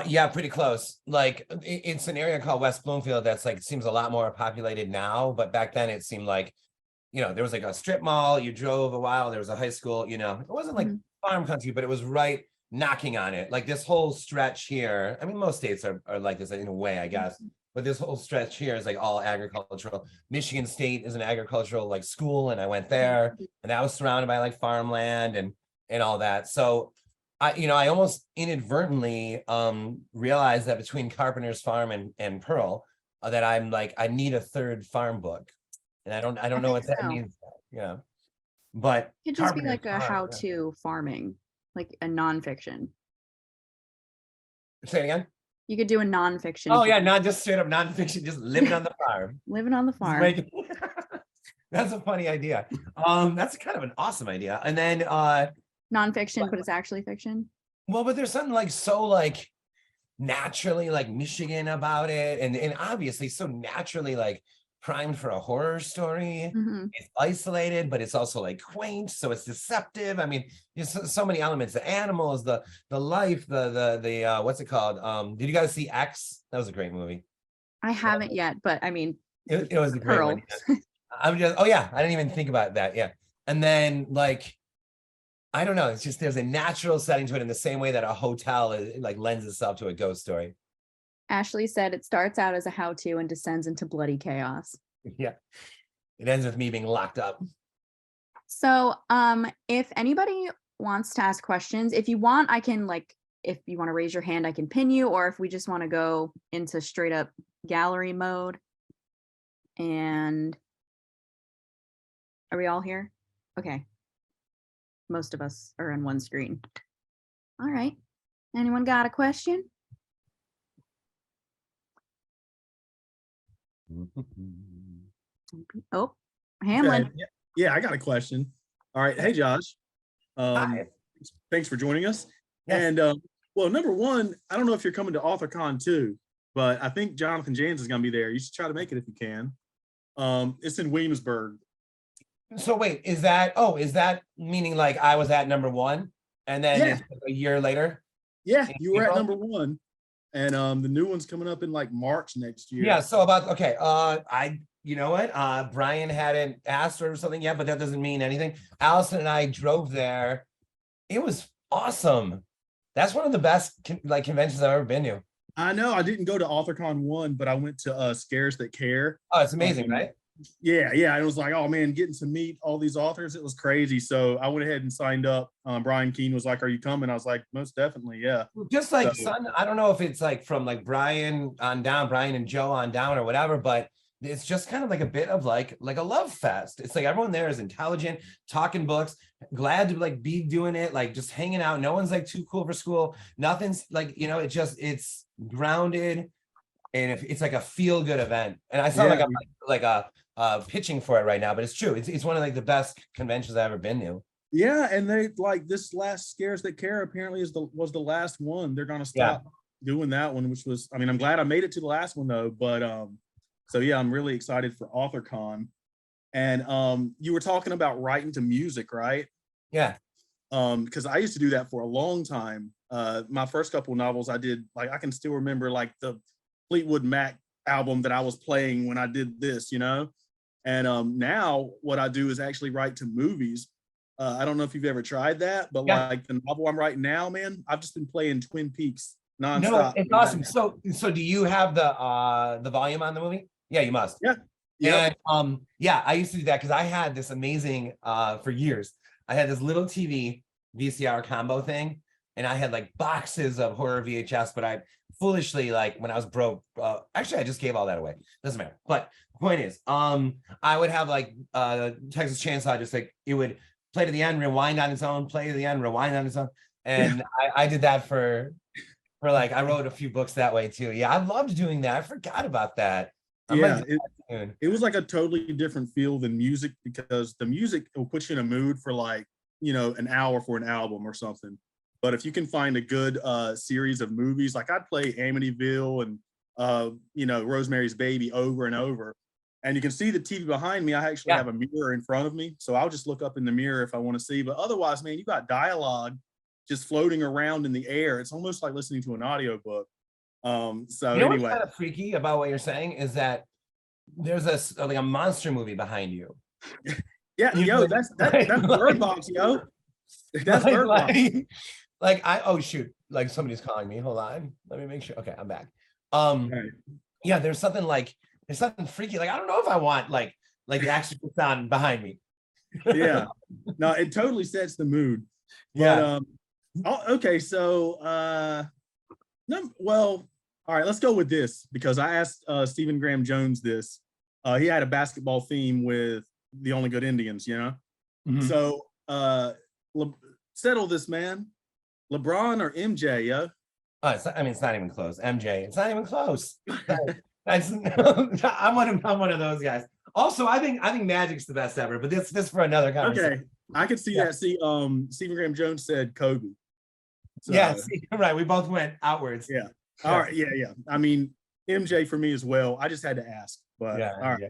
Yeah, pretty close. Like it's an area called West Bloomfield that's like seems a lot more populated now, but back then it seemed like, you know, there was like a strip mall, you drove a while, there was a high school, you know, it wasn't like farm country, but it was right knocking on it. Like this whole stretch here, I mean, most states are like this in a way, I guess, but this whole stretch here is like all agricultural. Michigan State is an agricultural like school, and I went there, and that was surrounded by like farmland and all that. So I almost inadvertently realized that between Carpenter's Farm and Pearl, that I'm like, I need a third farm book. And I don't know what that means. Yeah. But it could just be like Carpenter's a Farm, how-to farming, like a nonfiction. Say it again. You could do a nonfiction. Oh yeah, not just straight up nonfiction, just living on the farm. Living on the farm. That's a funny idea. That's kind of an awesome idea. And then Nonfiction, but it's actually fiction. well, but there's something like so like naturally like Michigan about it, and obviously so naturally like primed for a horror story. It's isolated, but it's also like quaint, so it's deceptive. I mean, there's so many elements: the animals, the life, the what's it called? Did you guys see X? That was a great movie. I haven't yet, but I mean, it was a great Pearl. one. Yeah. I'm just, oh yeah, I didn't even think about that. Yeah, and then like, I don't know, it's just there's a natural setting to it in the same way that a hotel like lends itself to a ghost story. Ashley said it starts out as a how-to and descends into bloody chaos. Yeah. It ends with me being locked up. So if anybody wants to ask questions, if you want, I can if you want to raise your hand, I can pin you, or if we just want to go into straight up gallery mode. And are we all here? Okay. Most of us are on one screen. All right. Anyone got a question? Oh, Hamlin. Okay. Yeah, I got a question. All right. Hey, Josh. Hi. Thanks for joining us. Yes. And well, number one, I don't know if you're coming to AuthorCon too, but I think Jonathan Jans is going to be there. You should try to make it if you can. It's in Williamsburg. So wait, is that meaning like I was at number 1 and then Yeah. it's a year later? Yeah, you were at April? number 1, and the new one's coming up in like March next year. Yeah. So you know what? Brian hadn't asked or something yet, but that doesn't mean anything. Allison and I drove there. It was awesome. That's one of the best conventions I've ever been to. I know. I didn't go to AuthorCon 1, but I went to Scares That Care. Oh, it's amazing, right? Yeah. It was like, oh man, getting to meet all these authors, it was crazy. So I went ahead and signed up. Brian Keene was like, "Are you coming?" I was like, "Most definitely, yeah." Just like I don't know if it's like from like Brian on down, Brian and Joe on down or whatever, but it's just kind of like a bit of like a love fest. It's like everyone there is intelligent, talking books, glad to like be doing it, like just hanging out. No one's like too cool for school. Nothing's like, it's grounded, and if it's like a feel good event. And I sound like I'm pitching for it right now, but it's true. It's one of like the best conventions I've ever been to. Yeah, and they like this last Scares That Care apparently was the last one. They're gonna stop doing that one, which was, I mean, I'm glad I made it to the last one though. But so yeah, I'm really excited for AuthorCon. And you were talking about writing to music, right? Yeah. Because I used to do that for a long time. My first couple novels I did, like I can still remember like the Fleetwood Mac album that I was playing when I did this, And now what I do is actually write to movies. I don't know if you've ever tried that, but Yeah. like the novel I'm writing now, man, I've just been playing Twin Peaks No, nonstop. it's awesome. So do you have the volume on the movie? Yeah, you must. Yeah. Yep. And yeah, I used to do that because I had this amazing for years. I had this little TV VCR combo thing, and I had like boxes of horror VHS, but I foolishly, like when I was broke, actually I just gave all that away. Doesn't matter. But the point is, I would have like Texas Chainsaw, just like it would play to the end, rewind on its own, play to the end, rewind on its own. And I did that for like, I wrote a few books that way too. Yeah, I loved doing that. I forgot about that. Yeah, it was like a totally different feel than music, because the music will put you in a mood for like, an hour for an album or something. But if you can find a good series of movies, like I'd play Amityville and Rosemary's Baby over and over. And you can see the TV behind me. I actually have a mirror in front of me. So I'll just look up in the mirror if I want to see. But otherwise, man, you got dialogue just floating around in the air. It's almost like listening to an audiobook. So anyway, what's kind of freaky about what you're saying is that there's a monster movie behind you. Yeah, that's Bird Box, yo. That's Bird Box. Oh shoot, like somebody's calling me. Hold on, let me make sure. Okay, I'm back. Right. Yeah, there's something freaky. Like I don't know if I want like the action sound behind me. Yeah, no, it totally sets the mood. But, okay, so all right, let's go with this, because I asked Stephen Graham Jones this. He had a basketball theme with The Only Good Indians, Mm-hmm. So settle this, man. LeBron or MJ, yo? It's not even close. MJ, it's not even close. I'm one of those guys. Also, I think Magic's the best ever, but this for another conversation. Okay, I could see that. See, Stephen Graham Jones said Kobe. So, yeah, right. We both went outwards. Yeah. All right. Yeah. I mean, MJ for me as well. I just had to ask. But all right. Yeah.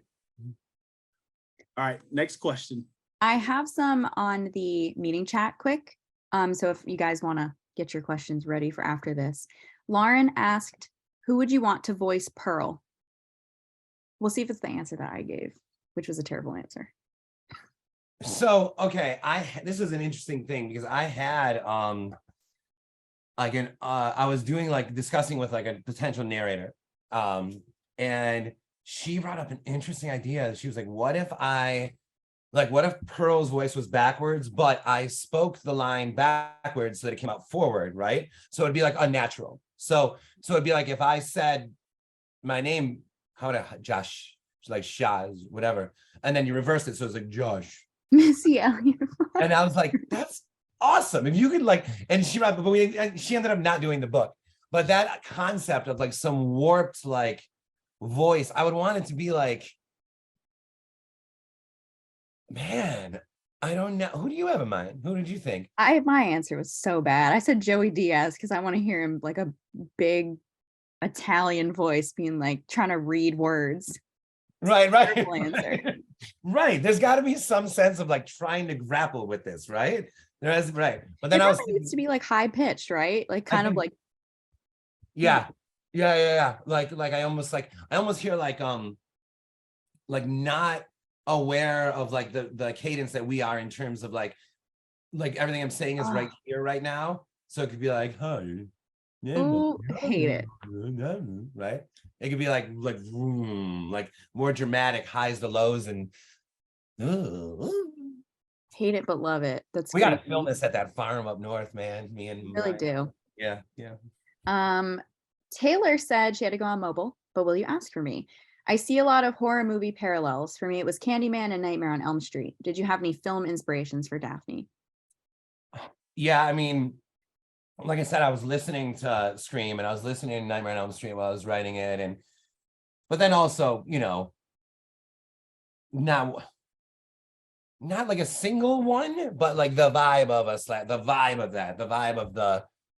All right. Next question. I have some on the meeting chat quick. So if you guys want to get your questions ready for after this. Lauren asked, who would you want to voice Pearl? We'll see if it's the answer that I gave, which was a terrible answer. So, okay, this is an interesting thing, because I had I was doing discussing with a potential narrator, and she brought up an interesting idea. She was like, what if Pearl's voice was backwards, but I spoke the line backwards so that it came out forward, right? So it'd be like unnatural. So it'd be like if I said my name, how would I, Josh, like Shaz, whatever, and then you reverse it, so it's like Josh. Missy And I was like, that's awesome. If you could and she ended up not doing the book, but that concept of some warped voice, I would want it to be man, I don't know. Who do you have in mind? Who did you think? My answer was so bad. I said Joey Diaz because I want to hear him a big Italian voice being trying to read words. Right. Answer. Right. There's got to be some sense of trying to grapple with this, right? Right. But then it needs to be high pitched, right? Yeah. I almost hear not aware of the cadence that we are in terms of everything I'm saying is right here right now. So it could be hi. Ooh, hate it. Right. It could be more dramatic highs to lows and hate it but love it. We gotta film this at that farm up north, man. Me and really do. Yeah. Taylor said she had to go on mobile, but will you ask for me? I see a lot of horror movie parallels. For me, it was Candyman and Nightmare on Elm Street. Did you have any film inspirations for Daphne? Yeah, I mean, like I said, I was listening to Scream and I was listening to Nightmare on Elm Street while I was writing it, but then also, not a single one, but the vibe of the vibe of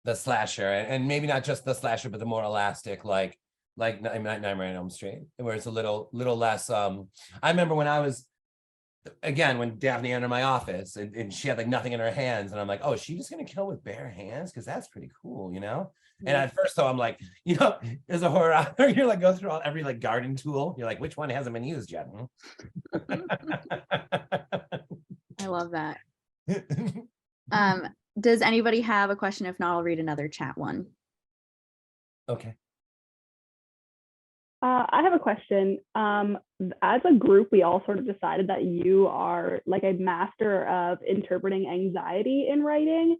the slasher, and maybe not just the slasher, but the more elastic, like Nightmare on Elm Street, where it's a little less. I remember when I was again, when Daphne entered my office and she had like nothing in her hands, and I'm like, oh, is she just gonna kill with bare hands? Because that's pretty cool, you know? And at first, though, I'm like, you know, there's a horror out there. You're like, go through every like garden tool. You're like, which one hasn't been used yet? I love that. Does anybody have a question? If not, I'll read another chat one. Okay. I have a question. As a group, we all sort of decided that you are like a master of interpreting anxiety in writing.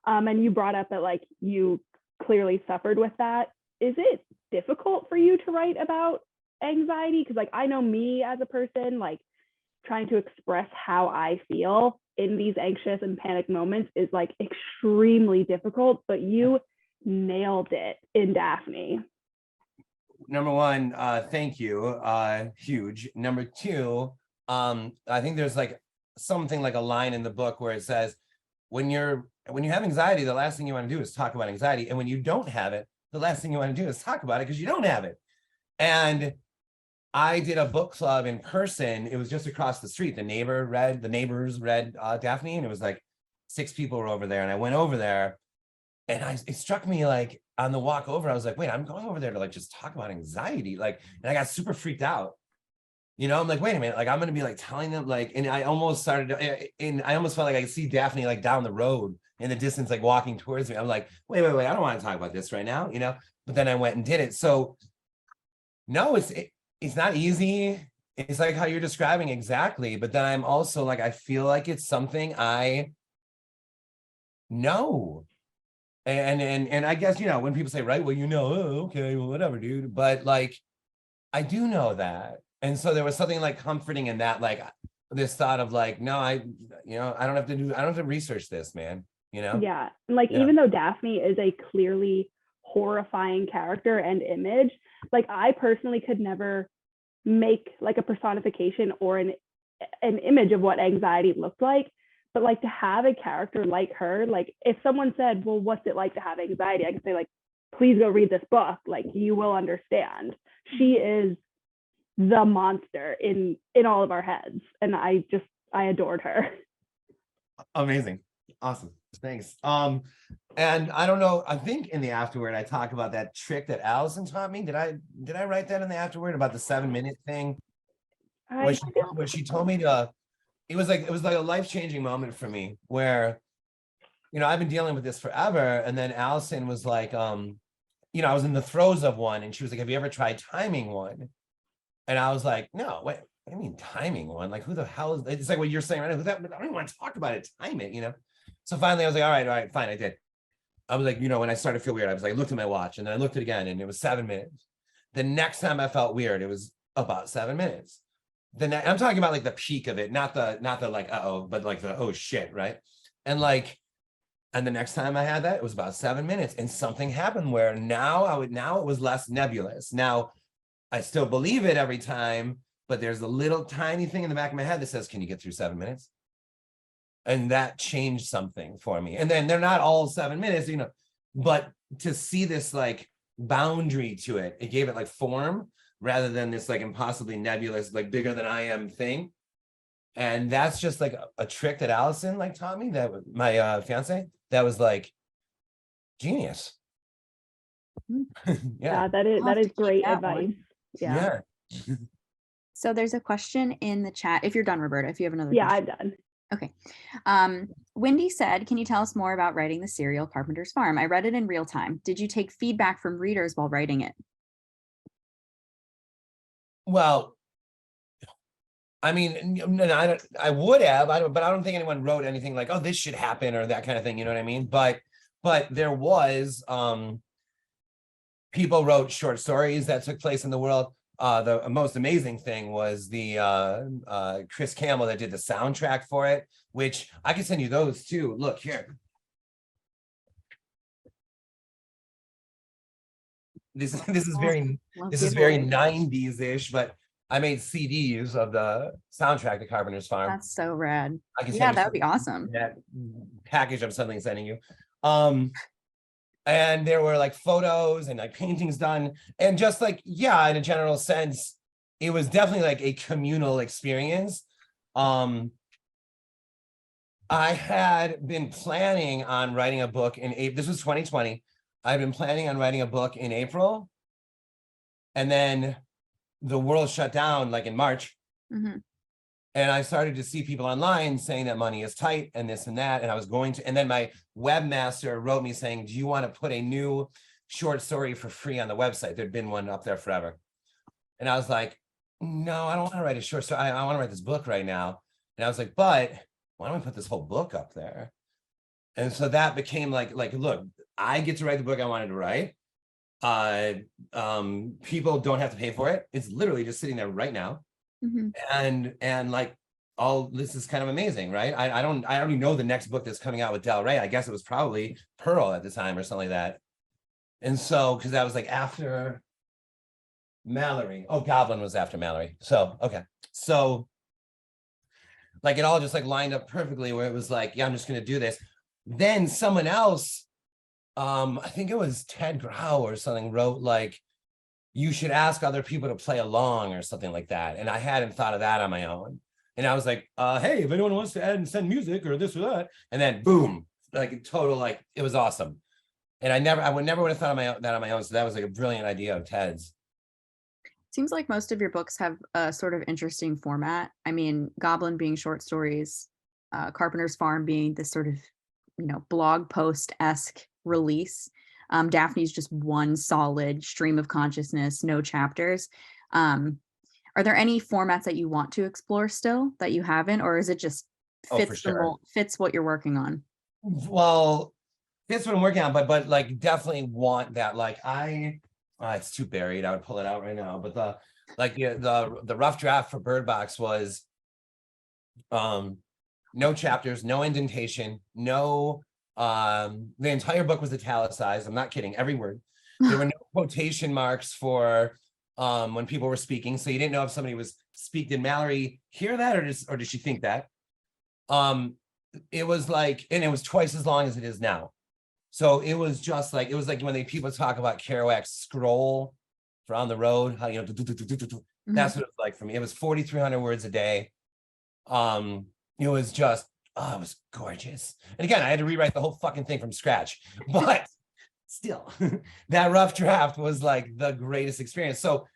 And you brought up that like you clearly suffered with that. Is it difficult for you to write about anxiety? Because like I know me as a person, like trying to express how I feel in these anxious and panic moments is like extremely difficult, but you nailed it in Daphne. Number one, thank you. Huge. Number two, I think there's like something like a line in the book where it says, when you have anxiety, the last thing you want to do is talk about anxiety. And when you don't have it, the last thing you want to do is talk about it because you don't have it. And I did a book club in person. It was just across the street. The neighbors read Daphne, and it was like 6 people were over there. And I went over there, and it struck me like on the walk over, I was like, wait, I'm going over there to like just talk about anxiety. Like, and I got super freaked out. You know, I'm like, wait a minute, like I'm gonna be like telling them like, and I almost felt like I could see Daphne like down the road in the distance, like walking towards me. I'm like, wait, I don't want to talk about this right now, you know. But then I went and did it. So no, it's not easy. It's like how you're describing exactly. But then I'm also like, I feel like it's something I know. And I guess, you know, when people say, right, well, you know, oh, okay, well, whatever, dude. But like, I do know that. And so there was something like comforting in that, like this thought of like, no, I don't have to research this, man, you know? Yeah. And like, even though Daphne is a clearly horrifying character and image, like I personally could never make like a personification or an image of what anxiety looked like. But like to have a character like her, like if someone said, well, what's it like to have anxiety? I could say like, please go read this book. Like you will understand. She is the monster in all of our heads. And I adored her. Amazing. Awesome. Thanks. And I don't know, I think in the afterword, I talk about that trick that Allison taught me. Did I write that in the afterword about the 7-minute thing? Where she told me to, it was like a life-changing moment for me where, you know, I've been dealing with this forever. And then Allison was like, you know, I was in the throes of one and she was like, have you ever tried timing one? And I was like, no, wait, what do you mean timing one? Like, who the hell is, it's like what you're saying right now, I don't even want to talk about it, time it, you know? So finally I was like, all right, fine, I did. I was like, you know, when I started to feel weird, I was like, I looked at my watch and then I looked at it again and it was 7 minutes. The next time I felt weird, it was about 7 minutes. I'm talking about like the peak of it, not the like, uh-oh, but like the, oh shit, right? And like, and the next time I had that, it was about 7 minutes and something happened where now it was less nebulous. Now, I still believe it every time, but there's a little tiny thing in the back of my head that says, can you get through 7 minutes? And that changed something for me. And then they're not all 7 minutes, you know, but to see this like boundary to it, it gave it like form rather than this like impossibly nebulous, like bigger than I am thing. And that's just like a trick that Allison like taught me, that my fiancée, that was like genius. Yeah, that is great advice. Yeah. So there's a question in the chat. If you're done, Roberta, if you have another question. I'm done. Okay. Wendy said, can you tell us more about writing the serial Carpenter's Farm? I read it in real time. Did you take feedback from readers while writing it? Well, I mean, I would have, but I don't think anyone wrote anything like, oh, this should happen or that kind of thing. You know what I mean? But there was, people wrote short stories that took place in the world. The most amazing thing was the Chris Campbell that did the soundtrack for it, which I can send you those too. Look here. This is very 90s-ish, but I made CDs of the soundtrack to Carpenter's Farm. That's so rad. Yeah, that would be awesome. That package I'm suddenly sending you. And there were like photos and like paintings done. And just like, yeah, in a general sense, it was definitely like a communal experience. I had been planning on writing a book in April. This was 2020. I've been planning on writing a book in April. And then the world shut down like in March. Mhm. And I started to see people online saying that money is tight and this and that. And I was going to, and then my webmaster wrote me saying, do you want to put a new short story for free on the website? There'd been one up there forever. And I was like, no, I don't want to write a short story. I want to write this book right now. And I was like, but why don't we put this whole book up there? And so that became like, look, I get to write the book I wanted to write. People don't have to pay for it. It's literally just sitting there right now. Mhm. And like, all this is kind of amazing, right? I already know the next book that's coming out with Del Rey. I guess it was probably Pearl at the time or something like that. And so, because that was like after Malorie. Oh, Goblin was after Malorie. So, okay. So like it all just like lined up perfectly where it was like, yeah, I'm just going to do this. Then someone else, I think it was Ted Grau or something, wrote like, you should ask other people to play along or something like that. And I hadn't thought of that on my own. And I was like, hey, if anyone wants to add and send music or this or that. And then boom, like total, like it was awesome. And I would never have thought of that on my own. So that was like a brilliant idea of Ted's. Seems like most of your books have a sort of interesting format. I mean, Goblin being short stories, Carpenter's Farm being this sort of, blog post-esque release. Daphne's just one solid stream of consciousness, no chapters. Are there any formats that you want to explore still that you haven't, or is it just fits what you're working on? Well, fits what I'm working on, but like definitely want that. Like it's too buried. I would pull it out right now. But the rough draft for Bird Box was no chapters, no indentation, no the entire book was italicized. I'm not kidding, every word. There were no quotation marks for when people were speaking, so you didn't know if somebody was speaking. Did Malorie hear that, or did she think that? It was like, and it was twice as long as it is now. So it was just like, it was like when people talk about Kerouac's scroll for On the Road, how that's what it was like for me. It was 4,300 words a day. It was just, it was gorgeous. And again, I had to rewrite the whole fucking thing from scratch, but still, that rough draft was like the greatest experience. So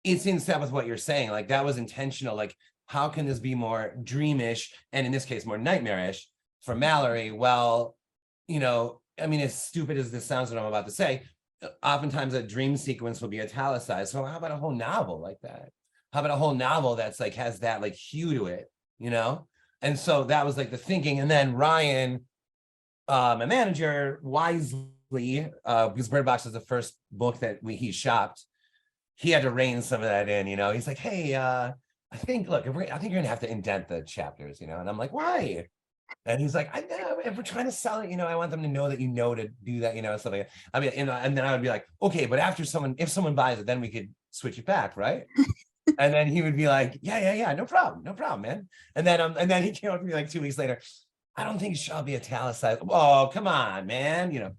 it's in step with what you're saying. Like that was intentional. Like, how can this be more dreamish? And in this case, more nightmarish for Malorie? Well, I mean, as stupid as this sounds, what I'm about to say, oftentimes a dream sequence will be italicized. So how about a whole novel like that? How about a whole novel that's like, has that like hue to it, And so that was like the thinking. And then Ryan, my manager, wisely, because Bird Box was the first book that he shopped, he had to rein some of that in, He's like, hey, I think you're gonna have to indent the chapters, And I'm like, why? And he's like, I know, if we're trying to sell it, I want them to know that to do that, stuff like that. I mean, and then I would be like, okay, but if someone buys it, then we could switch it back, right? And then he would be like, yeah, no problem, man. And then he came up to me like 2 weeks later. I don't think it shall be italicized. Oh, come on, man.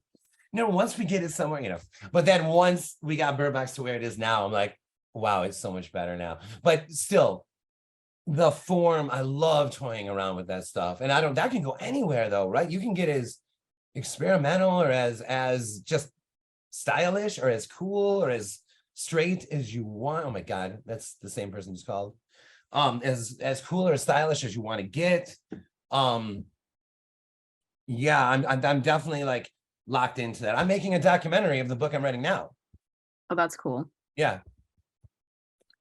Once we get it somewhere, But then once we got Bird Box to where it is now, I'm like, wow, it's so much better now. But still, the form, I love toying around with that stuff. And that can go anywhere though, right? You can get as experimental or as just stylish or as cool or as straight as you want. Oh my God, that's the same person who's called. As cool or as stylish as you want to get. Yeah, I'm definitely like locked into that. I'm making a documentary of the book I'm writing now. Oh, that's cool. Yeah.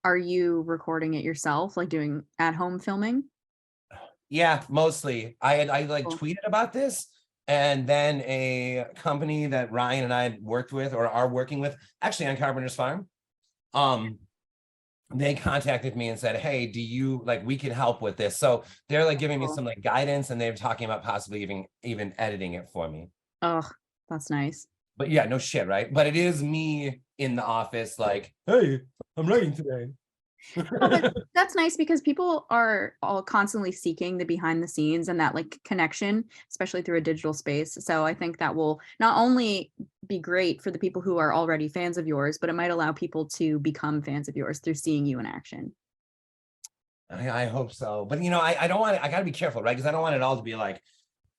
Are you recording it yourself, like doing at-home filming? Yeah, mostly. I Cool. tweeted about this, and then a company that Ryan and I had worked with or are working with, actually on Carpenter's Farm, they contacted me and said, hey, do you we can help with this? So they're like giving me some like guidance, and they're talking about possibly even editing it for me. Oh, that's nice. But yeah, no shit, right? But it is me in the office like, hey, I'm writing today. But that's nice because people are all constantly seeking the behind the scenes and that like connection, especially through a digital space. So I think that will not only be great for the people who are already fans of yours, but it might allow people to become fans of yours through seeing you in action. I hope so. But you know, I don't want it, I gotta be careful, right? Because I don't want it all to be like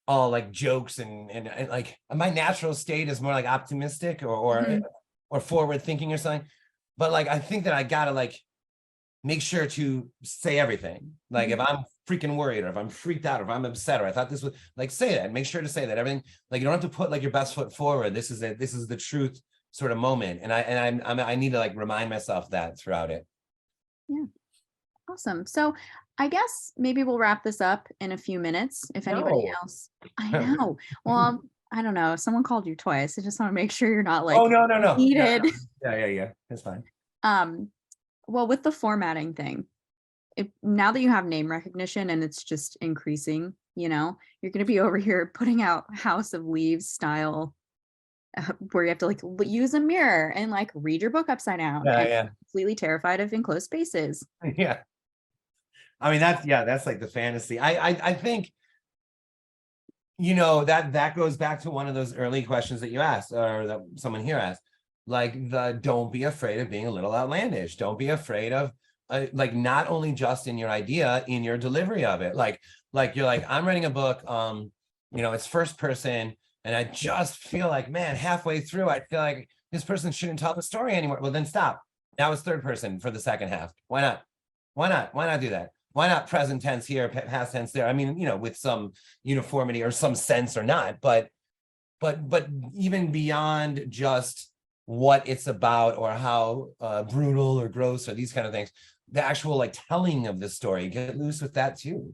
all like jokes and like my natural state is more like optimistic or forward thinking or something. But like I think that I gotta like make sure to say everything. Like if I'm freaking worried or if I'm freaked out or if I'm upset or I thought this was like say that, make sure to say that everything, like you don't have to put like your best foot forward. This is the truth sort of moment. And I need to like remind myself that throughout it. Yeah. Awesome. So I guess maybe we'll wrap this up in a few minutes. If anybody No. else, I know. Well, I don't know. Someone called you twice. I just want to make sure you're not like Oh no. heated. Yeah. That's fine. Well, with the formatting thing, now that you have name recognition and it's just increasing, you know, you're going to be over here putting out House of Leaves style where you have to like use a mirror and like read your book upside down and completely terrified of enclosed spaces. Yeah. I mean, that's like the fantasy. I think, you know, that goes back to one of those early questions that you asked or that someone here asked, like don't be afraid of being a little outlandish. Don't be afraid of like not only just in your idea, in your delivery of it. Like you're like, I'm writing a book, you know, it's first person and I just feel like, man, halfway through, I feel like this person shouldn't tell the story anymore. Well, then stop. Now it's third person for the second half. Why not? Why not do that? Why not present tense here, past tense there? I mean, you know, with some uniformity or some sense or not, but even beyond just what it's about or how brutal or gross or these kind of things, the actual like telling of the story, get loose with that too.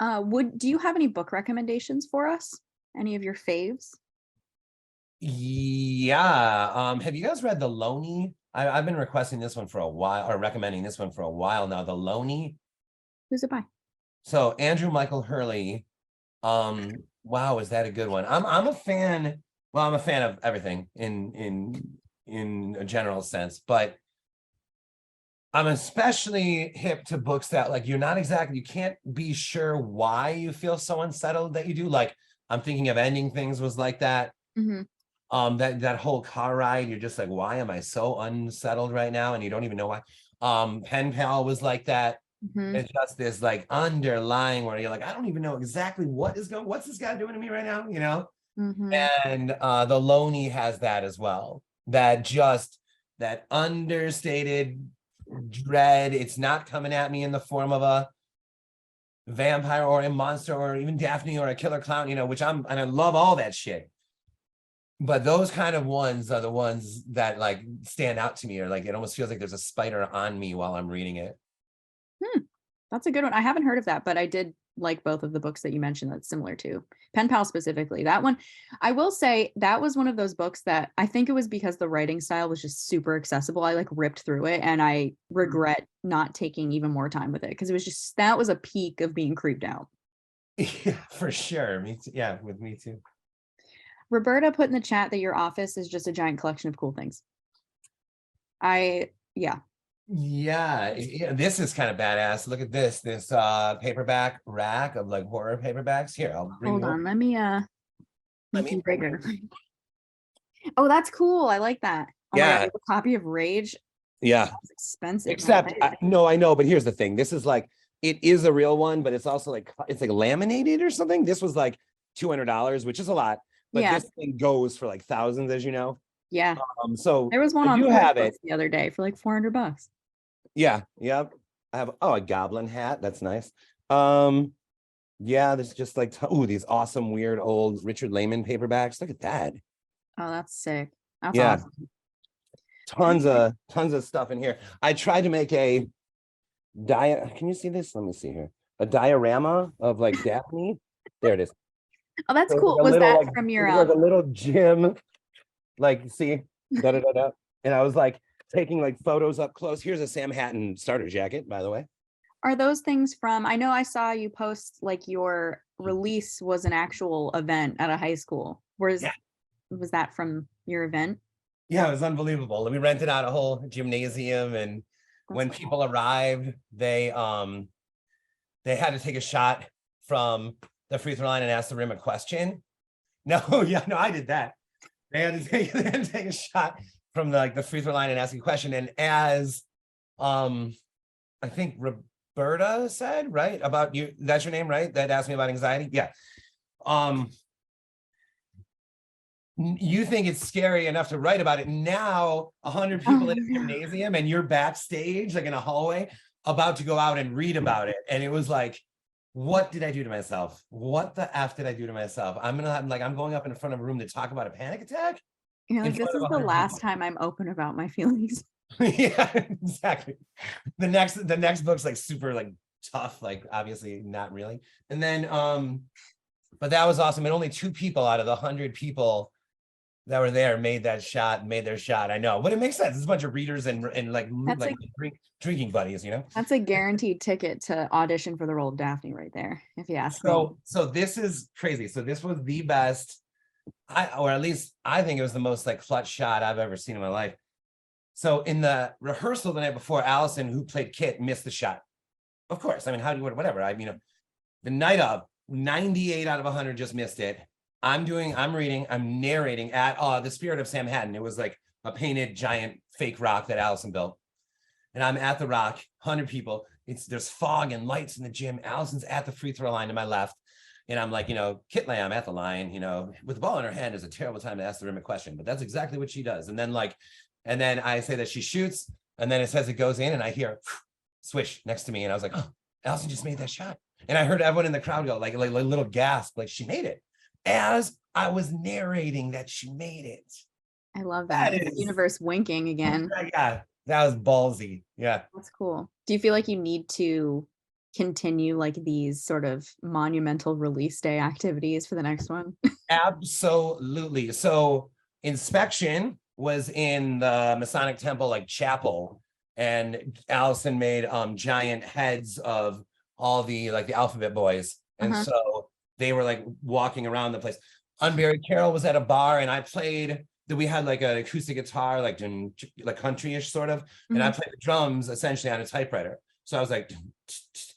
Do you have any book recommendations for us? Any of your faves? Yeah. Have you guys read The Loney? I've been requesting this one for a while, or recommending this one for a while now. The Loney. Who's it by? So Andrew Michael Hurley. Wow, is that a good one? I'm a fan. Well, I'm a fan of everything in a general sense, but I'm especially hip to books that like you can't be sure why you feel so unsettled that you do. Like I'm thinking of Ending Things was like that. That whole car ride, you're just like, why am I so unsettled right now? And you don't even know why. Pen Pal was like that. It's just this like underlying where you're like, I don't even know exactly what's this guy doing to me right now, you know? And The Loney has that as well. That understated dread. It's not coming at me in the form of a vampire or a monster or even Daphne or a killer clown, you know, and I love all that shit. But those kind of ones are the ones that like stand out to me, or like it almost feels like there's a spider on me while I'm reading it. That's a good one. I haven't heard of that, but I did like both of the books that you mentioned that's similar to Pen Pal specifically. That one, I will say that was one of those books that I think it was because the writing style was just super accessible. I like ripped through it and I regret not taking even more time with it because it was just, that was a peak of being creeped out. Yeah, for sure. Me too. Yeah, with me too. Roberta put in the chat that your office is just a giant collection of cool things. Yeah, this is kind of badass. Look at this paperback rack of like horror paperbacks. Here, I'll bring hold on. Let me make you bigger. Oh, that's cool. I like that. Oh yeah. my God, a copy of Rage. Yeah. That's expensive. Except no, I know, but here's the thing. This is like, it is a real one, but it's also like, it's like laminated or something. This was like $200, which is a lot. But this thing goes for like thousands, as you know. Yeah. So there was one on the other day for like $400. Yeah. Yep. I have a goblin hat. That's nice. Yeah, there's just like these awesome, weird old Richard Lehman paperbacks. Look at that. Oh, that's sick. That's awesome. Tons of stuff in here. I tried to make a can you see this? Let me see here. A diorama of like Daphne. There it is. Oh, that's so cool. Was that like, from your like a little gym? Like, see, and I was like taking like photos up close. Here's a Sam Hatton starter jacket, by the way. Are those things from? I know I saw you post like your release was an actual event at a high school. Was that from your event? Yeah, it was unbelievable. We rented out a whole gymnasium, and when people arrived, they had to take a shot from the free throw line and ask the rim a question. No, I did that. They had to take a shot from the free throw line and ask a question. And as I think Roberta said, right? About you, that's your name, right? That asked me about anxiety. Yeah. You think it's scary enough to write about it. Now 100 people in a gymnasium and you're backstage, like in a hallway, about to go out and read about it. And it was like, what did I do to myself? What the F did I do to myself? I'm going up in front of a room to talk about a panic attack. You're like, in this front is of the 100 last people. time I'm open about my feelings. Yeah, exactly. The next book's like super like tough, like obviously not really. And then but that was awesome. And only 2 people out of the 100 people that were there made their shot. I know, but it makes sense. It's a bunch of readers and That's drinking buddies, you know. That's a guaranteed ticket to audition for the role of Daphne right there, if you ask me. So this is crazy. So this was the best, or at least I think it was the most like clutch shot I've ever seen in my life. So in the rehearsal the night before, Allison, who played Kit, missed the shot. Of course, I mean, how do you, whatever. I mean, the night of, 98 out of 100 just missed it. I'm reading, I'm narrating at the Spirit of Sam Hatton. It was like a painted giant fake rock that Allison built. And I'm at the rock, 100 people. There's fog and lights in the gym. Allison's at the free throw line to my left. And I'm like, Kit Lamb at the line, with the ball in her hand is a terrible time to ask the rim a question, but that's exactly what she does. And then I say that she shoots, and then it says it goes in, and I hear swish next to me. And I was like, oh, Allison just made that shot. And I heard everyone in the crowd go like a little gasp, like she made it. As I was narrating that she made it. I love that. It's the universe winking again. Yeah, that was ballsy. Yeah. That's cool. Do you feel like you need to continue like these sort of monumental release day activities for the next one? Absolutely. So Inspection was in the Masonic Temple, like chapel, and Allison made giant heads of all the like the alphabet boys. And so they were like walking around the place. Unbury Carol was at a bar, and I played. We had like an acoustic guitar, like country-ish sort of, and I played the drums essentially on a typewriter. So I was like,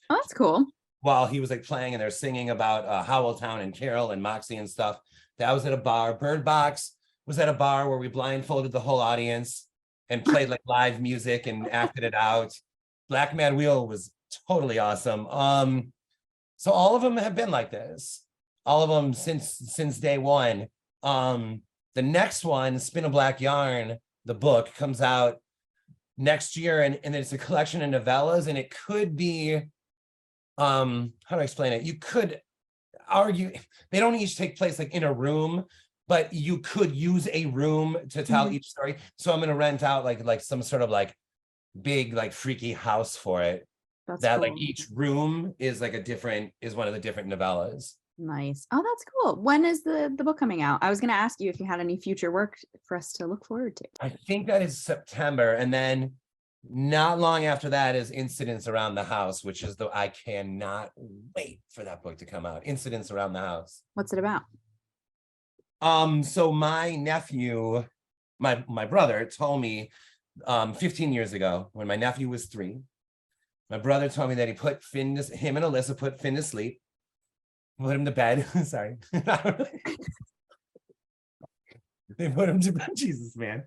oh, that's cool. While he was like playing, and they're singing about Howelltown and Carol and Moxie and stuff. That was at a bar. Bird Box was at a bar where we blindfolded the whole audience and played like live music and acted it out. Black Mad Wheel was totally awesome. So all of them have been like this. All of them since day one. The next one, Spin a Black Yarn, the book, comes out next year, and it's a collection of novellas, and it could be, how do I explain it? You could argue they don't each take place like in a room, but you could use a room to tell each story. So I'm going to rent out like some sort of like big like freaky house for it. That's cool. Like each room is like is one of the different novellas. Nice. Oh, that's cool. When is the book coming out? I was going to ask you if you had any future work for us to look forward to. I think that is September, and then not long after that is Incidents Around the House, which is I cannot wait for that book to come out. Incidents Around the House. What's it about? So my nephew, my brother told me 15 years ago when my nephew was 3, my brother told me that him and Alyssa put Finn to sleep, put him to bed. Sorry. They put him to bed. Jesus, man.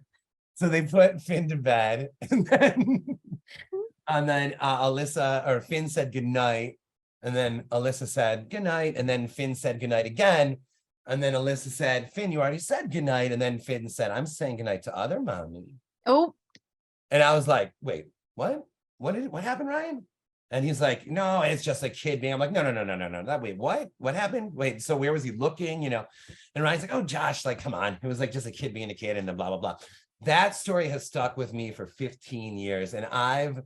So they put Finn to bed, and then Alyssa or Finn said goodnight, and then Alyssa said goodnight, and then Finn said goodnight again, and then Alyssa said, Finn, you already said goodnight, and then Finn said, I'm saying goodnight to other mommy. Oh. And I was like, wait, what? What happened, Ryan? And he's like, no, it's just a kid being. I'm like, no. Wait, what happened? Wait, so where was he looking? And Ryan's like, oh, Josh, like, come on. It was like just a kid being a kid and then blah, blah, blah. That story has stuck with me for 15 years. And I've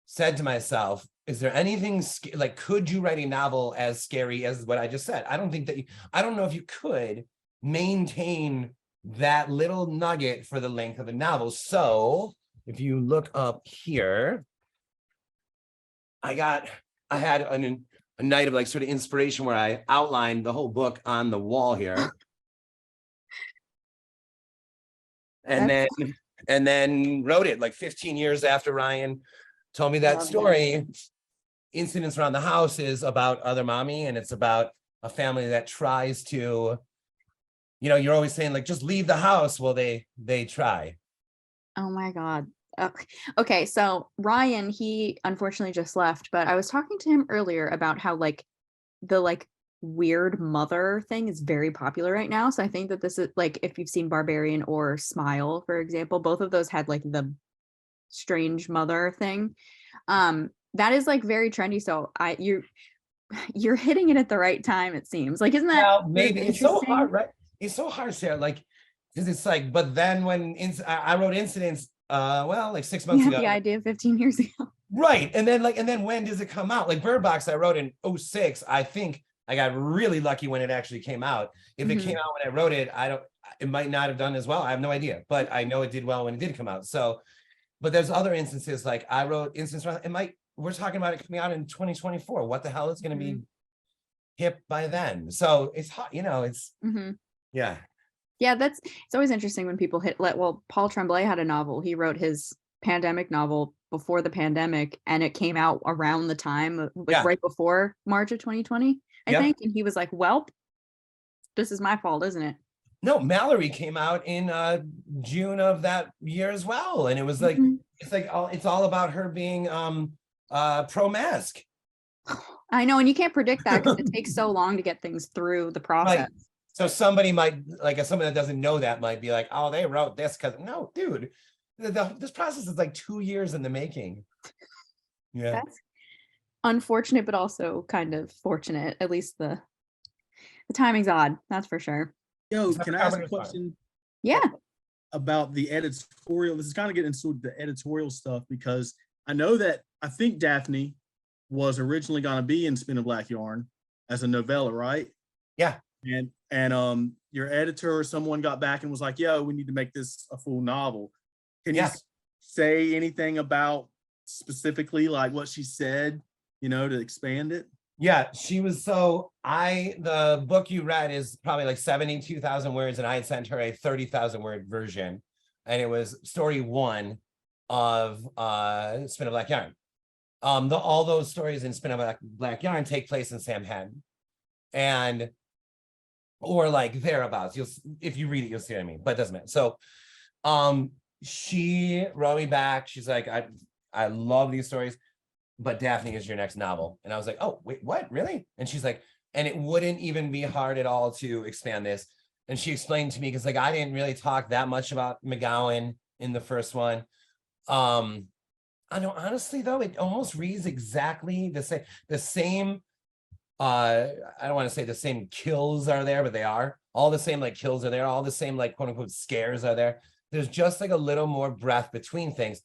said to myself, is there anything like, could you write a novel as scary as what I just said? I don't know if you could maintain that little nugget for the length of the novel. So if you look up here, I had a night of like sort of inspiration where I outlined the whole book on the wall here. And then wrote it like 15 years after Ryan told me that story. Incidents Around the House is about other mommy, and it's about a family that tries to, you're always saying like, just leave the house. Well, they try. Oh my God. Okay, so Ryan, he unfortunately just left, but I was talking to him earlier about how like the like weird mother thing is very popular right now. So I think that this is like if you've seen Barbarian or Smile, for example, both of those had like the strange mother thing. That is like very trendy. So you're hitting it at the right time, it seems. Like, isn't that Well, maybe it's so interesting? hard, right? It's so hard, Sarah. Like, because it's like, but then when I wrote Incidents, well, like 6 You months had ago, the idea 15 years ago. right? And then when does it come out? Like Bird Box, I wrote in 06. I think I got really lucky when it actually came out. If it came out when I wrote it, it might not have done as well. I have no idea, but I know it did well when it did come out. So, but there's other instances like I wrote Instance. We're talking about it coming out in 2024. What the hell is going to be hip by then? So it's hot, it's yeah. Yeah, it's always interesting when people well, Paul Tremblay had a novel. He wrote his pandemic novel before the pandemic, and it came out around the time, like right before March of 2020, I think. And he was like, well, this is my fault, isn't it? No, Malorie came out in June of that year as well. And it was like, it's all about her being pro-mask. I know, and you can't predict that because it takes so long to get things through the process. Right. So somebody might, like somebody that doesn't know that might be like, oh, they wrote this because no, dude, this process is like 2 years in the making. Yeah. That's unfortunate, but also kind of fortunate. At least the timing's odd, that's for sure. Yo, can I ask a question? Yeah. About the editorial. This is kind of getting into the editorial stuff because I know that I think Daphne was originally going to be in Spin a Black Yarn as a novella, right? Yeah. And your editor or someone got back and was like, yo, we need to make this a full novel. Can you say anything about specifically like what she said, to expand it? Yeah, she was the book you read is probably like 72,000 words, and I had sent her a 30,000 word version, and it was story 1 of Spin a Black Yarn. All those stories in Spin a Black Yarn take place in Samhattan, or like thereabouts. If you read it, you'll see what I mean, but it doesn't matter. So she wrote me back. She's like, I love these stories, but Daphne is your next novel. And I was like, oh, wait, what? Really? And she's like, and it wouldn't even be hard at all to expand this. And she explained to me, because like I didn't really talk that much about McGowan in the first one. I know, honestly, though, it almost reads exactly the same. I don't want to say the same kills are there, but they are. All the same like kills are there. All the same like quote unquote scares are there. There's just like a little more breath between things.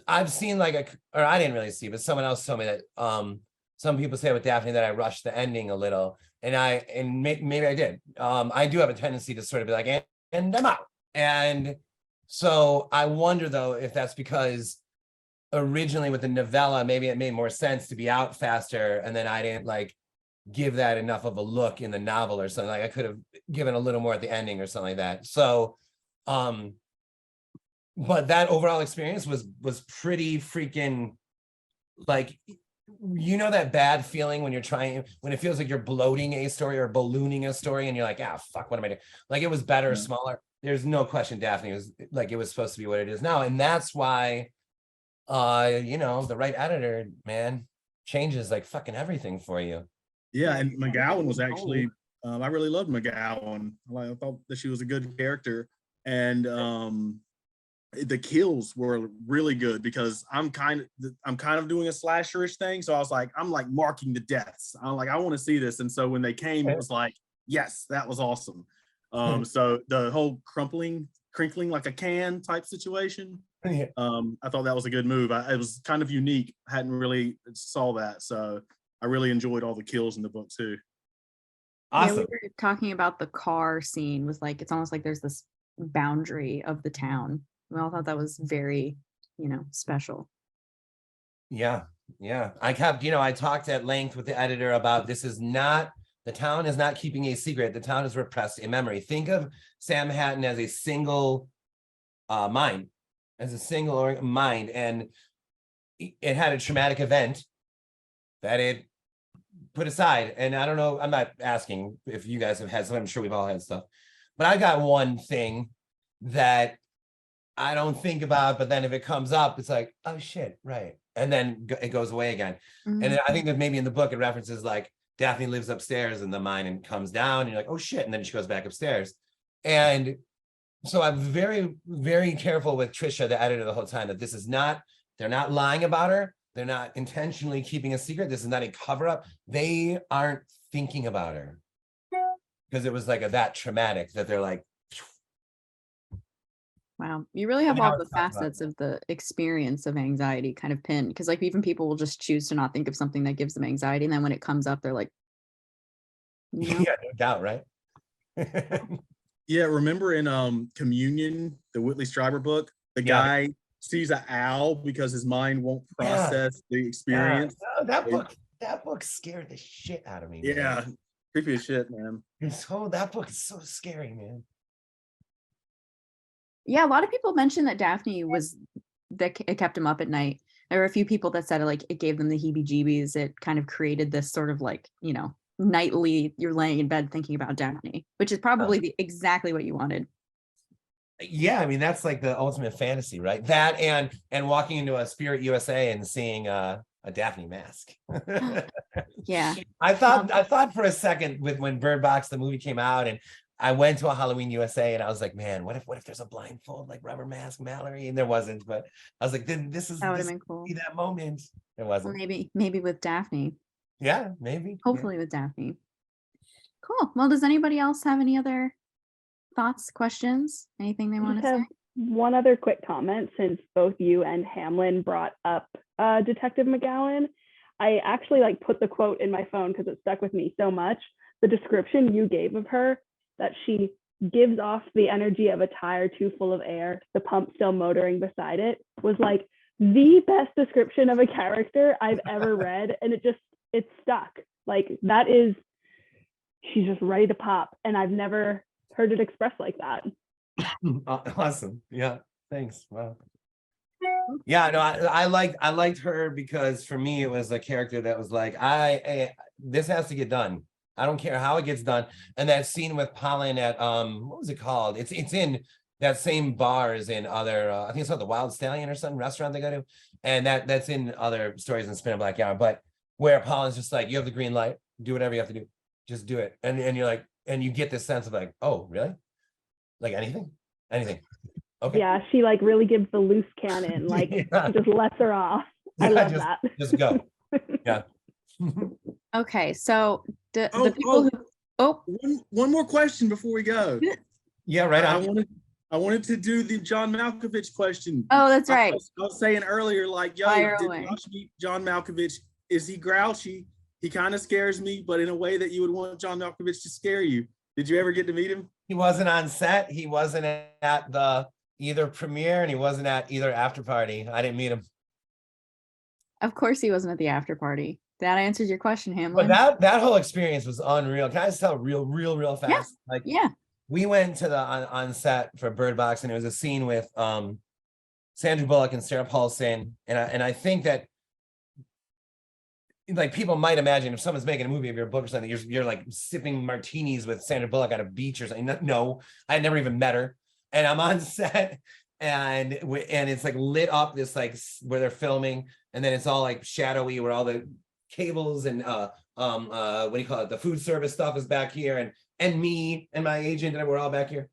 I've seen like or I didn't really see, but someone else told me that some people say with Daphne that I rushed the ending a little, and maybe I did. I do have a tendency to sort of be like, and I'm out. And so I wonder though if that's because originally with the novella, maybe it made more sense to be out faster, and then I didn't like give that enough of a look in the novel or something. Like I could have given a little more at the ending or something like that. So but that overall experience was pretty freaking like, that bad feeling when when it feels like you're bloating a story or ballooning a story and you're like, fuck, what am I doing? Like it was better, smaller. There's no question Daphne was like, it was supposed to be what it is now. And that's why, the right editor, man, changes like fucking everything for you. Yeah, and McGowan was actually, I really loved McGowan. I thought that she was a good character, and the kills were really good because I'm kind of doing a slasherish thing, so I was like, I'm like marking the deaths. I'm like, I want to see this, and so when they came, it was like, yes, that was awesome. So the whole crinkling like a can type situation. I thought that was a good move. It was kind of unique. I hadn't really saw that, so I really enjoyed all the kills in the book too. Awesome. Yeah, we were talking about the car scene with like, it's almost like there's this boundary of the town. We all thought that was very, special. Yeah. I talked at length with the editor about the town is not keeping a secret. The town is repressed in memory. Think of Samhattan as a single mind, and it had a traumatic event that it put aside. And I don't know, I'm not asking if you guys have had some, I'm sure we've all had stuff, but I got one thing that I don't think about it, but then if it comes up, it's like, oh shit, right. And then it goes away again. Mhm. And then I think that maybe in the book it references like Daphne lives upstairs in the mine and comes down and you're like, oh shit. And then she goes back upstairs. And so I'm very, very careful with Trisha, the editor, the whole time that this is not, they're not lying about her. They're not intentionally keeping a secret. This is not a cover up. They aren't thinking about her because it was like that traumatic that they're like, Wow, you really have now all the it's talked about. facets of the experience of anxiety kind of pinned, because like even people will just choose to not think of something that gives them anxiety, and then when it comes up, they're like, you know? yeah, no doubt, right? Yeah, remember in Communion, the Whitley Strieber book, the guy sees an owl because his mind won't process the experience. No, that book scared the shit out of me. Yeah, Man. creepy as shit, man. That book is so scary, man. Yeah, a lot of people mentioned that Daphne was that it kept him up at night. There were a few people that said like it gave them the heebie-jeebies. It kind of created this sort of like, you know, nightly you're laying in bed thinking about Daphne, which is probably exactly what you wanted. Yeah, I mean that's like the ultimate fantasy, right? That and walking into a Spirit USA and seeing a Daphne mask. Yeah, I thought for a second when Bird Box the movie came out and I went to a Halloween USA and I was like, man, what if there's a blindfold like rubber mask Malorie? And there wasn't, but I was like, then this that would have been cool. be that moment. There Well, wasn't. maybe with Daphne. Yeah, maybe. Hopefully with Daphne. Cool. Well, does anybody else have any other thoughts, questions, anything they want to say? One other quick comment, since both you and Hamlin brought up Detective McGowan. I actually like put the quote in my phone because it stuck with me so much. The description you gave of her, that she gives off the energy of a tire too full of air, the pump still motoring beside it, was like the best description of a character I've ever read. And it stuck. Like that is, she's just ready to pop. And I've never heard it expressed like that. Awesome. Yeah. Thanks. Wow. Yeah, no, I liked her because for me it was a character that was like, this has to get done. I don't care how it gets done. And that scene with Pollen at what was it called? It's in that same bar as in other I think it's called the Wild Stallion or some restaurant they go to. And that's in other stories in Spin a Black Yarn. But where Pollen's just like, you have the green light, do whatever you have to do. Just do it. And you're like, and you get this sense of like, oh, really? Like anything? Okay. Yeah, she like really gives the loose cannon, like just lets her off. I love that. Just go. Yeah. Okay, so the people who one more question before we go. Yeah, right on. I wanted to do the John Malkovich question. Oh, that's right. I was saying earlier, like, yo, did Josh meet John Malkovich? Is he grouchy? He kind of scares me, but in a way that you would want John Malkovich to scare you. Did you ever get to meet him? He wasn't on set. He wasn't at the either premiere and he wasn't at either after party. I didn't meet him. Of course he wasn't at the after party. That answers your question, Hamlin. But that whole experience was unreal. Can I just tell real fast? Yeah. Like, yeah. We went to the on set for Bird Box and it was a scene with Sandra Bullock and Sarah Paulson. And I think that like people might imagine if someone's making a movie of your book or something, you're like sipping martinis with Sandra Bullock on a beach or something. No, I had never even met her. And I'm on set and it's like lit up this like where they're filming and then it's all like shadowy where all the cables and what do you call it? The food service stuff is back here and me and my agent and we're all back here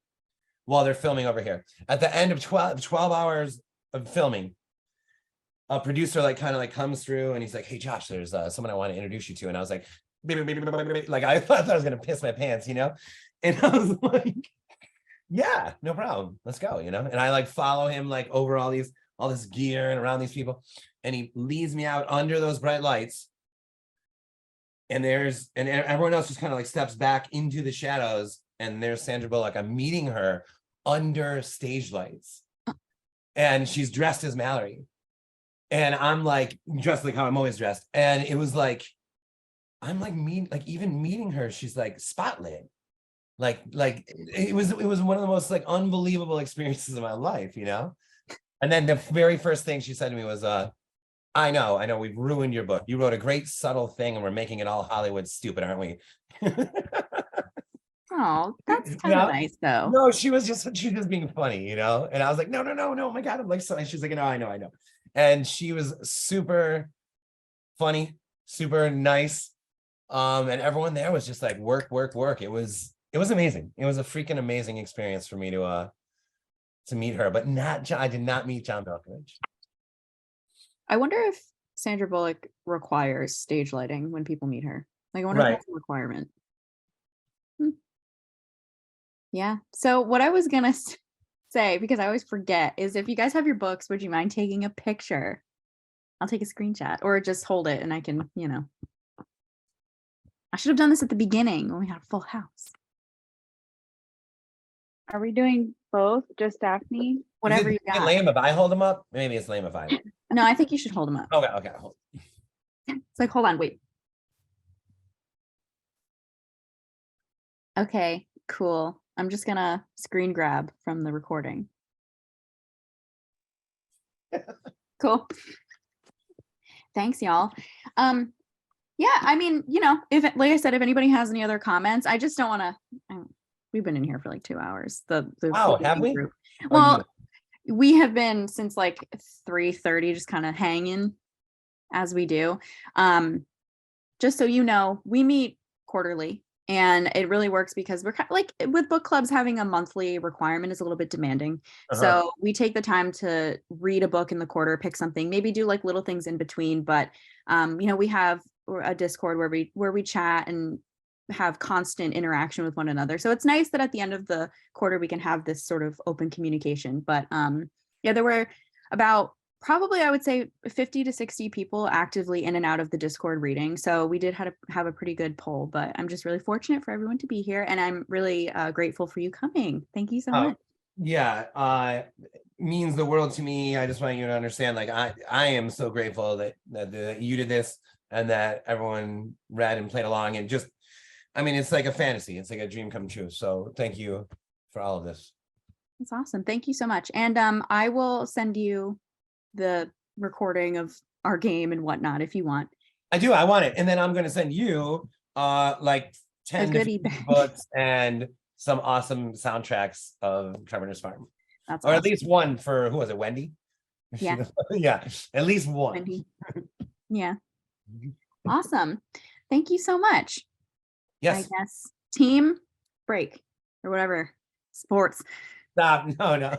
while they're filming over here. At the end of 12 hours of filming, a producer like kind of like comes through and he's like, hey Josh, there's someone I want to introduce you to. And I was like, like I thought I was gonna piss my pants, you know? And I was like, yeah, no problem. Let's go, you know? And I like follow him like over all this gear and around these people. And he leads me out under those bright lights. And everyone else just kind of like steps back into the shadows. And there's Sandra Bullock. I'm meeting her under stage lights. And she's dressed as Malorie. And I'm like dressed like how I'm always dressed. And it was like, I'm like even meeting her, she's like spotlit. Like it was one of the most like unbelievable experiences of my life, you know? And then the very first thing she said to me was, I know, we've ruined your book. You wrote a great subtle thing and we're making it all Hollywood stupid, aren't we? Oh, that's You kind of know? nice though. No, she was just being funny, you know? And I was like, no, oh my God, I'm like, so, and she's like, no, I know. And she was super funny, super nice. And everyone there was just like work. It was amazing. It was a freaking amazing experience for me to meet her, but I did not meet John Malkovich. I wonder if Sandra Bullock requires stage lighting when people meet her. Like, I wonder if Right. that's a requirement. Yeah. So what I was gonna say, because I always forget, is if you guys have your books, would you mind taking a picture? I'll take a screenshot or just hold it and I can, I should have done this at the beginning when we had a full house. Are we doing both? Just Daphne? Whatever you Is it got. lame if I hold them up? Maybe it's lame if I. No, I think you should hold them up. Okay. Hold. It's like, hold on, wait. Okay, cool. I'm just gonna screen grab from the recording. Cool. Thanks, y'all. Yeah, I mean, if like I said, if anybody has any other comments, I just don't want to. We've been in here for like 2 hours. The Wow, have we? group. Well, we have been since like 3:30, just kind of hanging as we do. Just so you know, we meet quarterly. And it really works because we're kind of like with book clubs, having a monthly requirement is a little bit demanding. So we take the time to read a book in the quarter, pick something, maybe do like little things in between. But we have a Discord where we chat and have constant interaction with one another. So it's nice that at the end of the quarter we can have this sort of open communication. But yeah, there were about probably, I would say 50 to 60 people actively in and out of the Discord reading. So we did have a pretty good poll, but I'm just really fortunate for everyone to be here. And I'm really grateful for you coming. Thank you so much. Yeah, means the world to me. I just want you to understand, like, I am so grateful that you did this and that everyone read and played along. And just, I mean, it's like a fantasy. It's like a dream come true. So thank you for all of this. That's awesome. Thank you so much. And I will send you the recording of our game and whatnot if you want. I do. I want it. And then I'm going to send you like 10 goodie books and some awesome soundtracks of Trevor's Farm. That's or awesome. at least one for, who was it, Wendy? Yeah. Yeah, at least one. Wendy. Yeah. Awesome. Thank you so much. Yes. I guess team break or whatever. Sports. Stop. No.